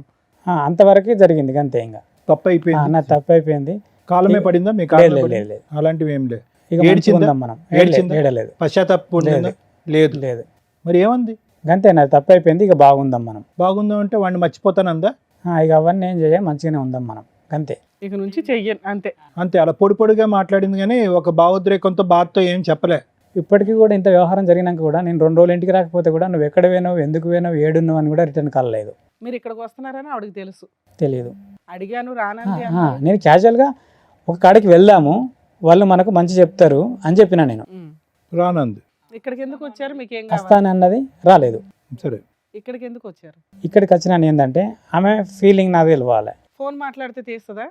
అంతవరకే జరిగింది అంతే. ఇంకా తప్పు అయిపోయింది, నా తప్పు అయిపోయింది. కాలమే పడిందా మీకు? లేదు, అలాంటివి ఏం లేదు. మనం ఏడలేదు. పశ్చాత్తాపం లేదు. మరి ఏమంది? అంతే, నాది తప్పు అయిపోయింది, ఇక బాగుందాం మనం. బాగుందాం అంటే వాడిని మర్చిపోతానందా? ఇక అవన్నీ ఏం చేయ, మంచిగానే ఉందాం మనం, అంతే. ఇక నుంచి చెయ్యను అంతే. అలా పొడిగా మాట్లాడింది కానీ ఒక భావోద్రేకంతో బాధతో ఏం చెప్పలే. ఇప్పటికీ కూడా ఇంత వ్యవహారం జరిగినాక కూడా నేను 2 రోజులు ఇంటికి రాకపోతే కూడా నువ్వు ఎక్కడ పోయినావు, ఎందుకు పోయినావు, ఏడున్నావు అని కూడా రిటర్న్ కలలేదు. మీరు ఇక్కడికి వస్తున్నారని ఆవిడకి తెలుసు? తెలియదు. అడిగాను, రానంది. నేను క్యాజువల్గా ఒక కాడికి వెళ్దాము, వాళ్ళు మనకు మంచి చెప్తారు అని చెప్పినా. నేను రానంది. ఇక్కడికి ఎందుకు వచ్చారు? మీకు ఏం కావాలి? వస్తానన్నది రాలేదు. సరే. ఇక్కడికి ఎందుకు వచ్చారు? ఇక్కడికి వచ్చినాను ఏంటంటే ఆమె ఫీలింగ్ నాకు తెలియాలి. ఫోన్ మాట్లాడితే తీస్తుందా?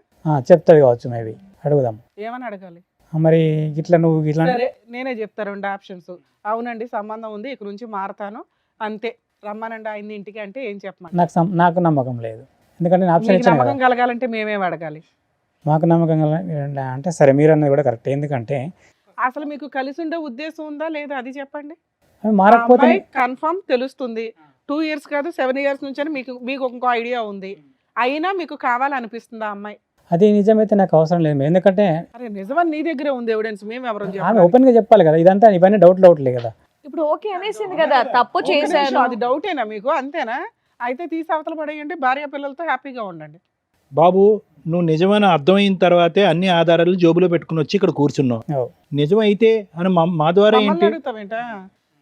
చెప్తుంది కావచ్చు, మేబీ అడుగుదాం. ఏమని అడగాలి? మరి ఇట్లా నువ్వు ఇట్లా సరే నేనే చెప్తా 2 ఆప్షన్స్. అవునండి సంబంధం ఉంది, ఇక్కడ నుంచి మారతాను అంతే, రమ్మనండి ఆయన్ని ఇంటికి అంటే ఏం చెప్పమని? నాకు నమ్మకం లేదు. ఎందుకంటే నేను ఆప్షన్ మీకు ఇచ్చాను కదా. నమ్మకం కలగాలంటే మేమేం అడగాలి? మాకు నమ్మకం అంటే సరే మీరు అన్నది కూడా కరెక్ట్. ఎందుకంటే అసలు మీకు కలిసి ఉండే ఉద్దేశం ఉందా లేదా అది చెప్పండి. అవి మారకపోతే కన్ఫర్మ్ తెలుస్తుంది. 2 years కాదు 7 years నుంచి అని మీకు ఇంకో ఐడియా ఉంది. అయినా మీకు కావాలనిపిస్తుందా అమ్మాయి? అది నిజమైతే నాకు అవసరం లేదు. ఎందుకంటే అరే నిజమని నీ దగ్గరే ఉంది ఎవిడెన్స్, మేము ఎవరు ఆమె ఓపెన్ గా చెప్పాలి కదా. ఇదంతా ఇవన్నీ డౌట్లే కదా. ఇప్పుడు ఓకే అనేసింది కదా, తప్పు చేశాను. అది డౌటేనా మీకు? అంతేనా? అయితే తీసి అవతల పడేయండి, భార్య పిల్లలతో హ్యాపీగా ఉండండి. బాబు నువ్వు నిజమని అర్థమైన తర్వాతే అన్ని ఆధారాలు జోబులో పెట్టుకుని వచ్చి ఇక్కడ కూర్చున్నావు. ఓ. నిజమైతే అని మా ద్వారా మమ్మల్ని ఏంటి? అడుగుతావేంటా?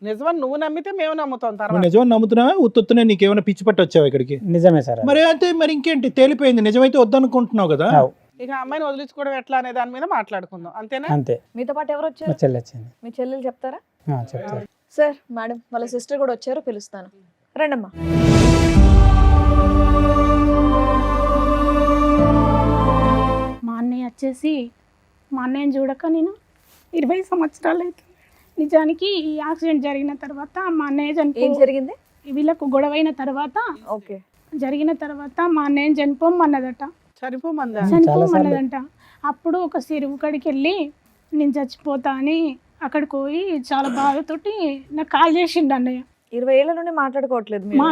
నిజమని నువ్వు నమ్మితే మేము నమ్ముతాం. నువ్వు తర్వాత నిజమని నమ్ముతున్నావా? ఉత్తునే నీకేమైనా పిచ్చి పట్టి వచ్చావు ఇక్కడికి? నిజమే సార్. మరి అయితే మరి ఇంకేంటి, తేలిపోయింది. నిజమైతే వద్దనుకుంటున్నావు కదా. ఇక అమ్మాయిని వదిలించుకోవడం ఎట్లా అనే దాని మీద మాట్లాడుకుందాం, అంతేనా? అంతే. మీతో పాటు ఎవరు వచ్చారు? మా చెల్లి వచ్చింది. మీ చెల్లెలు చెప్తారా? చెప్తారు. సార్ మేడం వాళ్ళ సిస్టర్ కూడా వచ్చారు, పిలుస్తాను. రండమ్మా. మా అన్నయ్య వచ్చేసి మా అన్నయ్యని చూడక నేను 20 సంవత్సరాలు అవుతుంది. నిజానికి ఈ యాక్సిడెంట్ జరిగిన తర్వాత మా అన్నయ్య ఏం జరిగింది? వీళ్ళకు గొడవైన తర్వాత ఓకే జరిగిన తర్వాత మా అన్నయ్యని చనిపోమన్నదట. సరిపోమందా? చనిపోమన్నదంట. అప్పుడు ఒక చెరువు కాడికి వెళ్ళి నేను చచ్చిపోతా అని అక్కడికి పోయి చాలా బాధతోటి నాకు కాల్ చేసిండు అన్నయ్య. 20 ఏళ్ల నుండి మాట్లాడుకోవట్లేదు మీరు?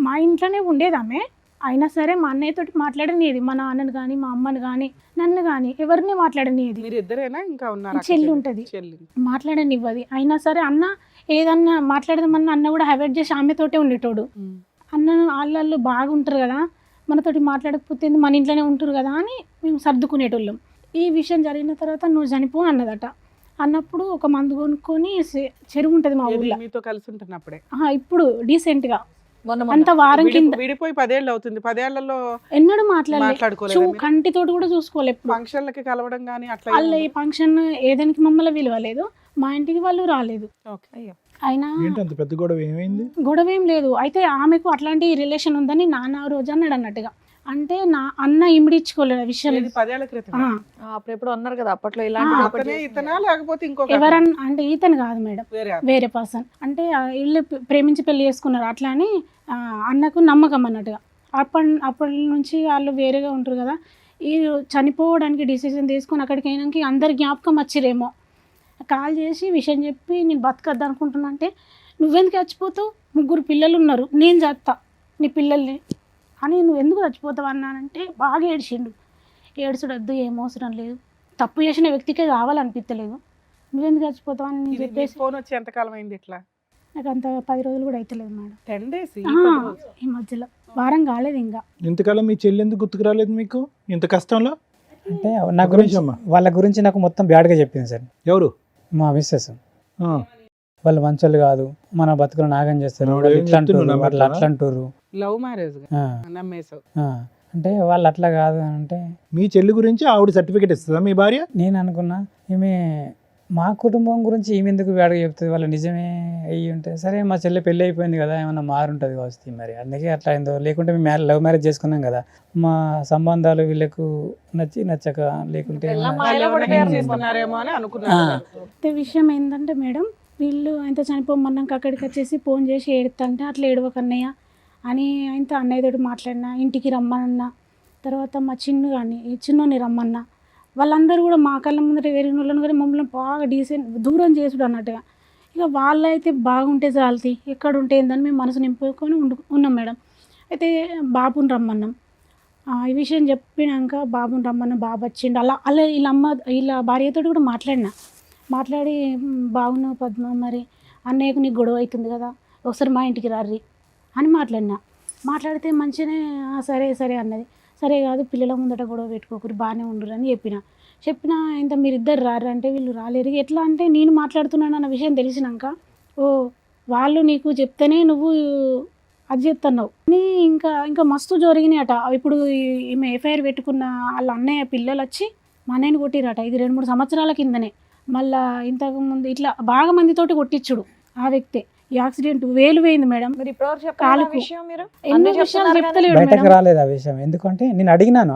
మా ఇంట్లోనే ఉండేది ఆమె. అయినా సరే మా అన్నయ్యతోటి మాట్లాడనిది, మా నాన్నని కానీ మా అమ్మని కానీ నన్ను కానీ ఎవరిని మాట్లాడనిది. మీరు ఇద్దరేనా ఇంకా ఉన్నారు? చెల్లి ఉంటుంది, చెల్లి మాట్లాడనివ్వది. అయినా సరే అన్న ఏదన్నా మాట్లాడదామన్నా అన్న కూడా అవాయిడ్ చేసి ఆమెతోటే ఉండేటోడు. అన్న వాళ్ళు బాగుంటారు కదా, మనతోటి మాట్లాడకపోతే మన ఇంట్లోనే ఉంటారు కదా అని మేము సర్దుకునేటోళ్ళం. ఈ విషయం జరిగిన తర్వాత నువ్వు చనిపో అన్నదట. అన్నప్పుడు ఒక మందు కొనుక్కొని చెరువు ఉంటుంది మా ఊళ్ళో. మీతో కలిసి ఉంటున్నప్పుడే? ఇప్పుడు డీసెంట్గా మొన్న అంత వారం కింద. విడిపోయి 10 ఏళ్ళు అవుతుంది. 10 ఏళ్లలో ఎన్నడూ మాట్లాడలేదు, మీరు? కంటితోటి కూడా చూసుకోలేదు. ఎప్పుడు ఫంక్షన్లకి కలవడం కానీ అట్లా వాళ్ళు ఈ ఫంక్షన్ ఏదానికి మమ్మల్ని విలువలేదు, మా ఇంటికి వాళ్ళు రాలేదు. అయ్యో. అయినా ఏంటి అంత పెద్ద గొడవ ఏమైంది? గొడవ ఏం లేదు. అయితే ఆమెకు అట్లాంటి రిలేషన్ ఉందని నాన్న రోజు అన్నాడు అన్నట్టుగా. అంటే నా అన్న ఇమిడిచ్చుకోలేదు ఆ విషయం. ఇది 10 ఏళ్ల క్రితం. అప్పుడు ఎప్పుడు అన్నారు కదా అప్పట్లో ఇలాంటి ఇతనా లేకపోతే ఇంకొక ఎవరన్నా అంటే ఈతను కాదు మేడం, వేరే వేరే పర్సన్. అంటే వీళ్ళు ప్రేమించి పెళ్లి చేసుకున్నారు. అట్లా అని అన్నకు నమ్మకం అన్నట్టుగా. అప్పటి నుంచి వాళ్ళు వేరేగా ఉంటారు కదా. ఈ చనిపోవడానికి డిసిజన్ తీసుకొని అక్కడికి అయినాక అందరి జ్ఞాపకం వచ్చిరేమో. కాల్ చేసి విషయం చెప్పి నేను బతకద్దు అనుకుంటున్నా అంటే, నువ్వెందుకు చచ్చిపోతావు, 3 పిల్లలు ఉన్నారు, నేను చేస్తా నీ పిల్లల్ని అని, నువ్వు ఎందుకు చచ్చిపోతావు అన్నానంటే బాగా ఏడ్చిండు. ఏడ్చుడద్దు, ఏం అవసరం లేదు, తప్పు చేసిన వ్యక్తికే కావాలనిపించలేదు, నువ్వెందుకు చచ్చిపోతావు అని నేను చెప్పేసి. ఫోన్ వచ్చి ఎంతకాలం అయింది ఇట్లా? నాకు అంత 10 రోజులు కూడా అవుతలేదు మేడం. 10 days ఈ మధ్యలో వారం కాలేదు ఇంకా. ఇంతకాలం మీ చెల్లి ఎందుకు గుర్తుకు రాలేదు మీకు ఇంత కష్టంలో? అంటే నా గురించి వాళ్ళ గురించి నాకు మొత్తం బ్యాడ్గా చెప్పింది సార్. ఎవరు? మా మిస్సెస్. ఆ. వాళ్ళు మంచోళ్ళు కాదు, మన బతుకులు నాగం చేస్తారు, ఆవిడ వాళ్ళు ఏం ఇట్లా అంటారు, చెప్తున్నారు వాళ్ళు అట్లా అంటారు. లవ్ మ్యారేజ్ నమ్మేసావు. అంటే వాళ్ళు అట్లా కాదు అంటే మీ చెల్లి గురించి ఆవిడ సర్టిఫికేట్ ఇస్తుందా మీ భార్య? నేను అనుకున్నా ఈమె మా కుటుంబం గురించి ఈమె ఎందుకు బ్యాడ్గా చెప్తుంది, వాళ్ళు నిజమే అయ్యి ఉంటే సరే మా చెల్లి పెళ్ళి అయిపోయింది కదా ఏమన్నా మారుంటుంది కావచ్చు మరి, అందుకే అట్లా అయిందో. లేకుంటే మేము లవ్ మ్యారేజ్ చేసుకున్నాం కదా, మా సంబంధాలు వీళ్ళకు నచ్చక లేకుంటే చేసుకున్నారేమో అని అనుకున్నాను. విషయం ఏంటంటే మేడం, వీళ్ళు ఆయన చనిపోమన్నాక అక్కడికి వచ్చేసి ఫోన్ చేసి ఏడుతుంటే అట్లా ఏడవకన్నయ్య అని ఆయనతో అన్నయ్యతోటి మాట్లాడినా, ఇంటికి రమ్మన్నా. తర్వాత మా చిన్నోని రమ్మన్నా. వాళ్ళందరూ కూడా మా కళ్ళ ముందర వేరే వాళ్ళని కానీ మమ్మల్ని బాగా దూరం చేసుడు అన్నట్టుగా. ఇక వాళ్ళైతే బాగుంటే చాలతి, ఎక్కడ ఉంటే ఏందని మేము మనసు నింపుకొని ఉన్నాం మేడం. అయితే బాబుని రమ్మన్నాం. ఈ విషయం చెప్పినాక బాబుని రమ్మన్నాం, బాబు వచ్చిండు. అలా వీళ్ళ భార్యతో కూడా మాట్లాడి బాగున్నావు పద్మ, మరి అన్నయ్యకు నీకు గొడవ అవుతుంది కదా, ఒకసారి మా ఇంటికి రారి అని మాట్లాడితే మంచిగానే సరే అన్నది. సరే కాదు, పిల్లల ముందట గొడవ పెట్టుకోకూరి, బాగానే ఉండరు అని చెప్పిన ఇంత మీరిద్దరు రారు అంటే వీళ్ళు రాలేరు. ఎట్లా అంటే నేను మాట్లాడుతున్నాను అన్న విషయం తెలిసినాక, ఓ వాళ్ళు నీకు చెప్తేనే నువ్వు అది చెప్తున్నావు అని ఇంకా మస్తు జరిగినాయి అట. ఇప్పుడు ఈమె ఎఫ్ఐఆర్ పెట్టుకున్న వాళ్ళ అన్నయ్య పిల్లలు వచ్చి మా అన్నయ్యని కొట్టిరట. ఇది 2-3 సంవత్సరాల కిందనే. మళ్ళా ఇంతకు ముందు ఇట్లా బాగా మందితోటి కొట్టించుడు ఆ వ్యక్తి. ఈ యాక్సిడెంట్ వేలు పోయింది మేడం. మీరు ఇప్పటివరకు చెప్పాలి కాలుకు. విషయం మీరు ఎన్నో అన్నీ విషయాలు చెప్తున్నారు కానీ చెప్తలేడు బయటకు మేడం. రాలేదు ఆ విషయం. ఎందుకంటే నేను అడిగినాను,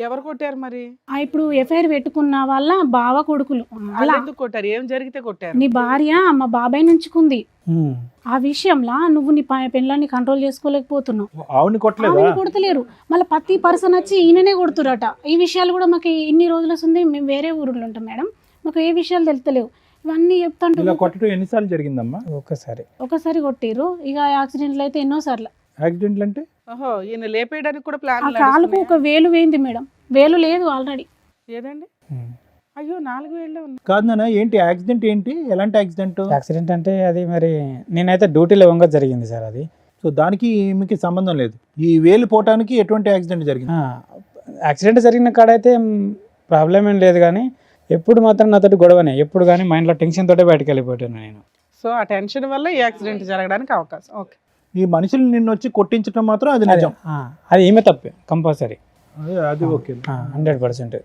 ఎవరు కొట్టారు మరి? ఇప్పుడు ఎఫ్ఐఆర్ పెట్టుకున్న వాళ్ళ బావ కొడుకులు వాళ్ళు అలా ఎందుకు కొట్టారు? ఏం జరిగితే కొట్టారు? నీ భార్య మా బాబాయ్ నుంచుకుంది. ఉమ్, ఆ విషయంలో నువ్వు నీ పెళ్ళాన్ని కంట్రోల్ చేసుకోలేకపోతున్నావు. ఆవిడని కొట్టలేదా? ఆమెను కొడతలేరు. మళ్ళీ ప్రతి పర్సన్ వచ్చి ఈయననే కొడుతురట. ఈ విషయాలు కూడా మాకు ఇన్ని రోజులు వస్తుంది. మేము వేరే ఊరిలో ఉంటాం మేడం, మాకు ఏ విషయాలు తెలుస్తలేవు. ఇవన్నీ ఇలా చెప్తాంటు కొట్టడం ఎన్నిసార్లు జరిగిందమ్మా? ఒక్కసారి ఒకసారి కొట్టిరు. ఇక యాక్సిడెంట్లు అయితే ఎన్నోసార్లు. యాక్సిడెంట్లు అంటే ఓహో, ఈయన లేపేయడానికి కూడా ఆ ప్లాన్ కాలుకు ఒక వేలు వేయింది మేడం. వేలు లేదు ఆల్రెడీ. ఏదండి? ఉమ్. అయ్యో 4 వేళ్ళే ఉంది. కాదు నాన్న, ఏంటి యాక్సిడెంట్? ఏంటి ఎలాంటి యాక్సిడెంట్? యాక్సిడెంట్ అంటే అది మరి నేనైతే డ్యూటీలో వంగ జరిగింది సార్. అది సో దానికి మీకు సంబంధం లేదు. ఈ వేలు పోవటానికి ఎటువంటి యాక్సిడెంట్ జరిగింది? యాక్సిడెంట్ జరిగిన కాడైతే ప్రాబ్లం ఏం లేదు, కానీ ఎప్పుడు మాత్రం నాతోటి గొడవనే. ఎప్పుడు కానీ మైండ్లో టెన్షన్ తోటే బయటకు వెళ్ళిపోయాను నేను. సో ఆ టెన్షన్ వల్ల ఈ యాక్సిడెంట్ జరగడానికి అవకాశం. ఓకే. ఈ మనుషులు నిన్ను వచ్చి కొట్టించడం మాత్రం అది నిజం. అది ఏమే తప్పే కంపల్సరీ, అది ఓకే. 100%.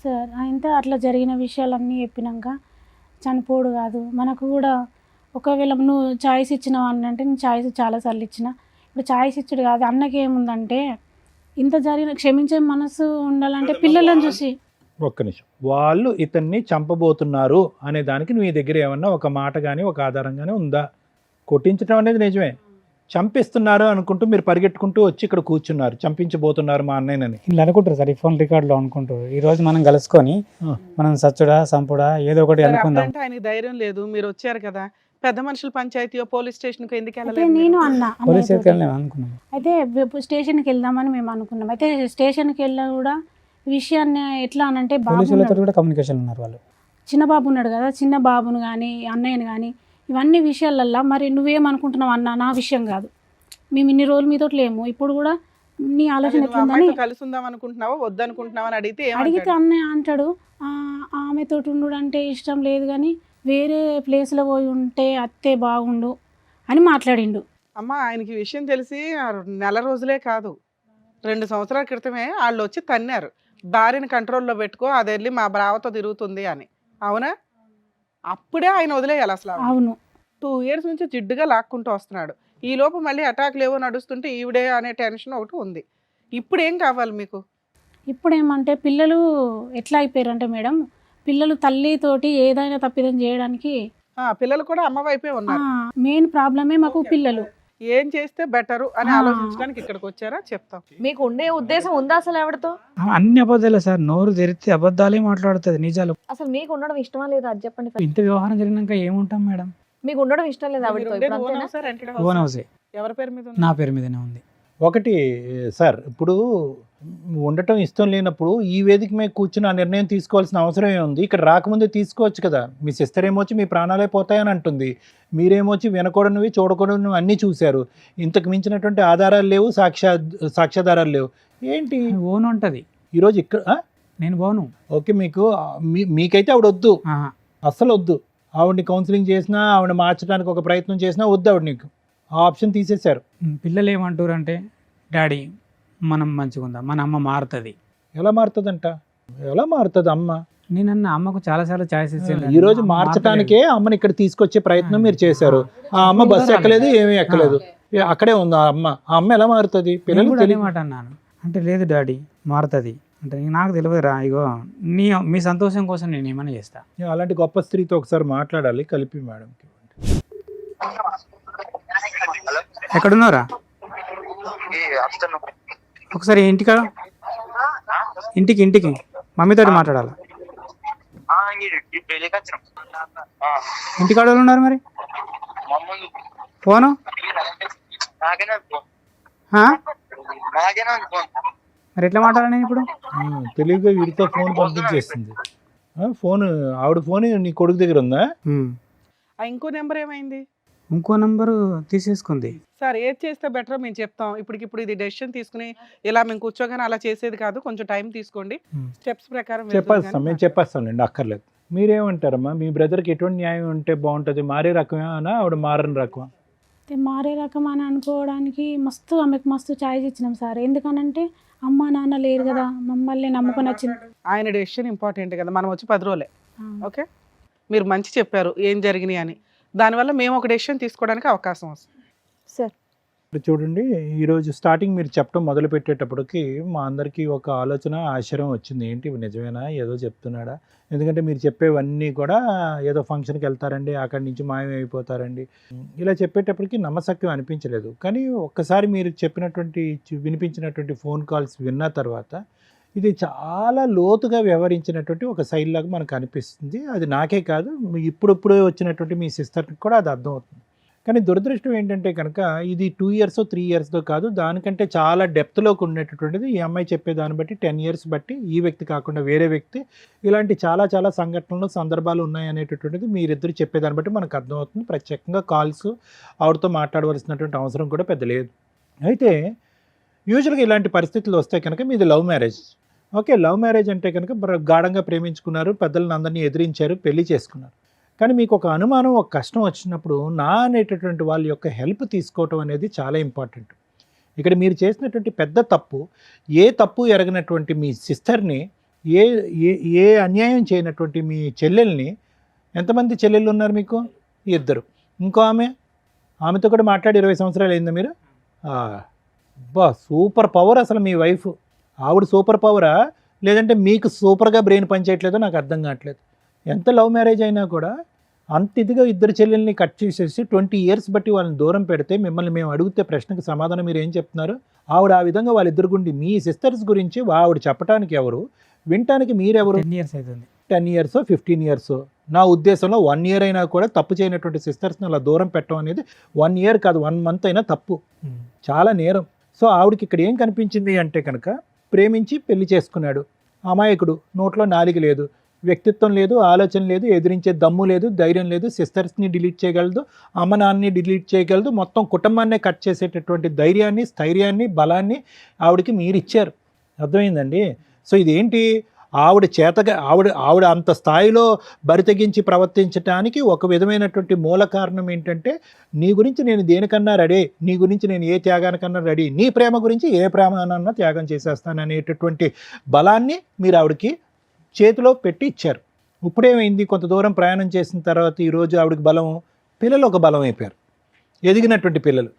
సార్ అయితే అట్లా జరిగిన విషయాలన్నీ చెప్పినాక చనిపోడు కాదు మనకు కూడా. ఒకవేళ నువ్వు ఛాయిస్ ఇచ్చినావు అంటే నేను ఛాయిస్ చాలాసార్లు ఇచ్చిన. ఇప్పుడు ఛాయిస్ ఇచ్చుడు కాదు. అన్నకి ఏముందంటే ఇంత జరిగిన క్షమించే మనసు ఉండాలంటే పిల్లలను చూసి. ఒక్క నిమిషం. వాళ్ళు ఇతన్ని చంపబోతున్నారు అనే దానికి నీ దగ్గర ఏమన్నా ఒక మాట కానీ ఒక ఆధారం కానీ ఉందా? కొట్టించడం అనేది నిజమే, చంపిస్తున్నారు అనుకుంటూ మీరు పరిగెట్టుకుంటూ వచ్చి ఇక్కడ కూర్చున్నారు, చంపించబోతున్నారు మా అన్నయ్యనని. ఇలా అనుకుంటారు సార్, ఈ ఫోన్ రికార్డులో అనుకుంటారు. ఈ రోజు మనం కలుసుకొని మనం సచ్చుడా సంపుడా ఏదో ఒకటి సరే, అనుకుందాం. అప్పుడంటే ఆయనకి ధైర్యం లేదు. మీరు వచ్చారు కదా, పెద్ద మనుషుల పంచాయతీయో పోలీస్ స్టేషన్కి ఎందుకు అయితే వెళ్ళలేదు? నేను అన్నా పోలీస్ అన్నయ్యతోటి. వెళ్ళాం అనుకున్నాం. అయితే స్టేషన్కి వెళ్దామని మేము అనుకున్నాం. అయితే స్టేషన్కి వెళ్ళా కూడా విషయాన్ని ఎట్లా అనంటే బాబు పోలీసులతో ఉన్నాడు. కూడా కమ్యూనికేషన్ ఉన్నారు వాళ్ళు. చిన్న బాబు ఉన్నాడు కదా, చిన్న బాబును కానీ అన్నయ్యని కానీ ఇవన్నీ విషయాలల్లో మరి నువ్వేమనుకుంటున్నావు అన్న, నా విషయం కాదు. మేము ఇన్ని రోజులు మీతో లేము, ఇప్పుడు కూడా నీ ఆలోచన నువ్వు ఎట్లుందని అమ్మాయితో కలిసి ఉందాం అనుకుంటున్నావా వద్దనుకుంటున్నావా అని అడిగితే అడిగితే ఏమంటాడు? అన్నయ్య అంటాడు ఆమెతో ఉండు అంటే ఇష్టం లేదు కానీ వేరే ప్లేస్లో పోయి ఉంటే అత్తే బాగుండు అని మాట్లాడిండు. అమ్మ, ఆయనకి ఈ విషయం తెలిసి 4 రోజులే కాదు, 2 సంవత్సరాల క్రితమే వాళ్ళు వచ్చి తన్నారు, భార్యని కంట్రోల్లో పెట్టుకో, అది వెళ్ళి మా బ్రావతో తిరుగుతుంది అని. అవునా? అప్పుడే ఆయన వదిలేయాలి అసలు. అవును. 2 years నుంచి జిడ్డుగా లాక్కుంటూ వస్తున్నాడు. ఈ లోపు మళ్ళీ అటాక్లు ఏవో నడుస్తుంటే ఈవిడే అనే టెన్షన్ ఒకటి ఉంది. ఇప్పుడు ఏం కావాలి మీకు? ఇప్పుడు ఏమంటే పిల్లలు ఎట్లా అయిపోయారంటే మేడం, పిల్లలు తల్లితోటి ఏదైనా తప్పిదం చేయడానికి పిల్లలు కూడా అమ్మ వైపే ఉన్నారు. మెయిన్ ప్రాబ్లమే మాకు పిల్లలు. ఏం చేస్తే బెటరు అని ఆలోచించడానికి ఇక్కడికి వచ్చారా? చెప్తాం. మీకు ఉండే ఉద్దేశం ఉందా అసలు ఆవిడతో? అన్ని అబద్ధాలే సార్, నోరు తెరిస్తే అబద్ధాలే మాట్లాడుతుంది, నిజాలు. అసలు మీకు ఉండడం ఇష్టమా లేదా అది చెప్పండి first. ఇంత వ్యవహారం జరిగినాక ఏముంటాం మేడం? మీకు ఉండడం ఇష్టం లేదా ఆవిడతో? మీరు ఉండేది ఇప్పుడు own అంతేనా? house ఆ, rented ఓన్ house ఆ? హౌసే, ఎవరి పేరు మీద ఉంది? నా పేరు మీదనే ఉంది. ఒకటి సార్, ఇప్పుడు ఉండటం ఇష్టం లేనప్పుడు ఈ వేదిక మీద కూర్చుని ఆ నిర్ణయం తీసుకోవాల్సిన అవసరం ఏముంది? ఇక్కడ రాకముందే తీసుకోవచ్చు కదా. మీ సిస్టర్ ఏమొచ్చి మీ ప్రాణాలే పోతాయని అంటుంది, మీరేమొచ్చి వినకూడనివి చూడకూడనివి అన్నీ చూశారు. ఇంతకు మించినటువంటి ఆధారాలు లేవు, సాక్ష్యాధారాలు లేవు. ఏంటి ఓన్ ఉంటుంది. ఈరోజు ఇక్కడ నేను బాను. ఓకే, మీకైతే ఆవిడ వద్దు, ఆహా. అస్సలు వద్దు. ఆవిడని కౌన్సిలింగ్ చేసినా, ఆవిడ మార్చడానికి ఒక ప్రయత్నం చేసినా వద్దు ఆవిడ. నీకు ఆ ఆప్షన్ తీసేశారు. పిల్లలు ఏమంటారు అంటే, డాడీ మనం మంచిగా ఉందాం, మన అమ్మ మారుతుంది. ఎలా మారుతుందంట? ఎలా మారుతుంది అమ్మ? నేనన్న అమ్మకు చాలాసార్లు ఛాయిస్ ఇచ్చాను. ఈ రోజు మార్చడానికే అమ్మని ఇక్కడ తీసుకొచ్చే ప్రయత్నం మీరు చేశారు. ఆ అమ్మ బస్సు ఎక్కలేదు, ఏమీ ఎక్కలేదు, అక్కడే ఉంది ఆ అమ్మ. ఆ అమ్మ ఎలా మారుతుంది? పిల్లలు అదే మాట అన్నాను అంటే, లేదు డాడీ మారుతుంది అంటే, నాకు తెలియదురా, ఇగో మీ సంతోషం కోసం నేను ఏమైనా చేస్తా. అలాంటి గొప్ప స్త్రీతో ఒకసారి మాట్లాడాలి, కలిపి మేడంకి. ఎక్కడున్నారా? ఒకసారి ఇంటికి మమ్మీతోటి మాట్లాడాలి. ఇంటికాడ వాళ్ళు ఉన్నారు మరి? ఫోను మరి ఎట్లా మాట్లాడాలి నేను ఇప్పుడు? తెలివిగా వీడితో ఫోన్ పంపించేస్తుంది. ఆవిడ ఫోన్ నీ కొడుకు దగ్గర ఉందా? ఇంకో నెంబర్ ఏమైంది? ఇంకో నంబరు తీసేసుకుంది. సార్, ఏది చేస్తే బెటరో మేము చెప్తాం. ఇప్పటికిప్పుడు ఇది డెసిషన్ తీసుకుని ఇలా మేము కూర్చోగానే అలా చేసేది కాదు, కొంచెం టైం తీసుకోండి, స్టెప్స్ ప్రకారం చెప్పేస్తాం, మేము చెప్పేస్తాంలేండి, అక్కర్లేదు. మీరేమంటారమ్మా? మీ బ్రదర్కి ఎటువంటి న్యాయం ఉంటే బాగుంటుంది? మారే రకమేనా ఆవిడ మారని రకమా? మారే రకం అని అనుకోవడానికి ఆమెకు మస్తు ఛాయిస్ ఇచ్చినాం సార్. ఎందుకనంటే అమ్మ నాన్న లేరు కదా, మమ్మల్ని నమ్ముకొని వచ్చింది. ఆయన డెసిషన్ ఇంపార్టెంట్ కదా, మనం వచ్చి 10 రోజులే. ఓకే, మీరు మంచి చెప్పారు ఏం జరిగినాయి అని, దానివల్ల మేము ఒక డెసిషన్ తీసుకోవడానికి అవకాశం వస్తుంది. సార్ ఇప్పుడు చూడండి, ఈరోజు స్టార్టింగ్ మీరు చెప్పడం మొదలు పెట్టేటప్పటికి మా అందరికీ ఒక ఆలోచన, ఆశ్చర్యం వచ్చింది. ఏంటి ఇవి నిజమేనా, ఏదో చెప్తున్నాడా? ఎందుకంటే మీరు చెప్పేవన్నీ కూడా ఏదో ఫంక్షన్కి వెళ్తారండి, అక్కడి నుంచి మాయమైపోతారండి, ఇలా చెప్పేటప్పటికి నమ్మశక్యం అనిపించలేదు. కానీ ఒక్కసారి మీరు చెప్పినటువంటి వినిపించినటువంటి ఫోన్ కాల్స్ విన్న తర్వాత ఇది చాలా లోతుగా వ్యవహరించినటువంటి ఒక శైలి లాగా మనకు అనిపిస్తుంది. అది నాకే కాదు, ఇప్పుడే వచ్చినటువంటి మీ సిస్టర్కి కూడా అది అర్థమవుతుంది. కానీ దురదృష్టం ఏంటంటే కనుక ఇది 2 years 3 years కాదు, దానికంటే చాలా డెప్త్లోకి ఉండేటటువంటిది. ఈ అమ్మాయి చెప్పే దాన్ని బట్టి 10 years బట్టి, ఈ వ్యక్తి కాకుండా వేరే వ్యక్తి, ఇలాంటి చాలా చాలా సంఘటనలు, సందర్భాలు ఉన్నాయనేటటువంటిది మీరిద్దరు చెప్పేదాన్ని బట్టి మనకు అర్థమవుతుంది. ప్రత్యేకంగా కాల్స్ ఆవిడతో మాట్లాడవలసినటువంటి అవసరం కూడా పెద్ద లేదు. అయితే యూజువల్గా ఇలాంటి పరిస్థితులు వస్తే కనుక మీది love marriage. Okay, love marriage అంటే కనుక గాఢంగా ప్రేమించుకున్నారు, పెద్దలను అందరినీ ఎదిరించారు, పెళ్లి చేసుకున్నారు. కానీ మీకు ఒక అనుమానం, ఒక కష్టం వచ్చినప్పుడు అనేటటువంటి వాళ్ళ యొక్క హెల్ప్ తీసుకోవటం అనేది చాలా ఇంపార్టెంట్. ఇక్కడ మీరు చేసినటువంటి పెద్ద తప్పు, ఏ తప్పు ఎరగనటువంటి మీ సిస్టర్ని, ఏ ఏ ఏ అన్యాయం చేయనటువంటి మీ చెల్లెల్ని, ఎంతమంది చెల్లెళ్ళు ఉన్నారు మీకు? 2. ఇంకో ఆమెతో కూడా మాట్లాడి 20 సంవత్సరాలు అయిందా మీరు? సూపర్ పవర్ అసలు మీ వైఫ్. ఆవిడ సూపర్ పవరా, లేదంటే మీకు సూపర్గా బ్రెయిన్ పనిచేయట్లేదో నాకు అర్థం కావట్లేదు. ఎంత లవ్ మ్యారేజ్ అయినా కూడా అంత ఇదిగా ఇద్దరు చెల్లెల్ని కట్ చేసేసి 20 years బట్టి వాళ్ళని దూరం పెడితే, మిమ్మల్ని మేము అడిగితే ప్రశ్నకు సమాధానం మీరు ఏం చెప్తున్నారు? ఆవిడ ఆ విధంగా వాళ్ళిద్దరు గుండి మీ సిస్టర్స్ గురించి ఆవిడ చెప్పడానికి ఎవరు, వినటానికి మీరెవరు? 10 years అవుతుంది. 10 years 15 years, నా ఉద్దేశంలో 1 year అయినా కూడా తప్పు చేయనటువంటి సిస్టర్స్ని అలా దూరం పెట్టడం అనేది 1 year కాదు 1 month అయినా తప్పు, చాలా నేరం. సో ఆవిడకి ఇక్కడ ఏం కనిపించింది అంటే కనుక, ప్రేమించి పెళ్లి చేసుకున్నాడు అమాయకుడు, నోట్లో నాలిక లేదు, వ్యక్తిత్వం లేదు, ఆలోచన లేదు, ఎదిరించే దమ్ము లేదు, ధైర్యం లేదు, సిస్టర్స్ని డిలీట్ చేయగలదు, అమ్మ నాన్నని డిలీట్ చేయగలదు, మొత్తం కుటుంబాన్నే కట్ చేసేటటువంటి ధైర్యాన్ని, స్థైర్యాన్ని, బలాన్ని ఆవిడకి మీరు ఇచ్చారు. అర్థమైందండి? సో ఇదేంటి, ఆవిడ చేతగా ఆవిడ అంత స్థాయిలో బరితెగించి ప్రవర్తించడానికి ఒక విధమైనటువంటి మూల కారణం ఏంటంటే, నీ గురించి నేను దేనికన్నా రెడీ, నీ గురించి నేను ఏ త్యాగానికన్నా రెడీ, నీ ప్రేమ గురించి ఏ ప్రేమనన్నా త్యాగం చేసేస్తాను అనేటటువంటి బలాన్ని మీరు ఆవిడకి చేతిలో పెట్టి ఇచ్చారు. ఇప్పుడేమైంది, కొంత దూరం ప్రయాణం చేసిన తర్వాత ఈరోజు ఆవిడకి బలం, పిల్లలు ఒక బలం అయిపోయారు, ఎదిగినటువంటి పిల్లలు.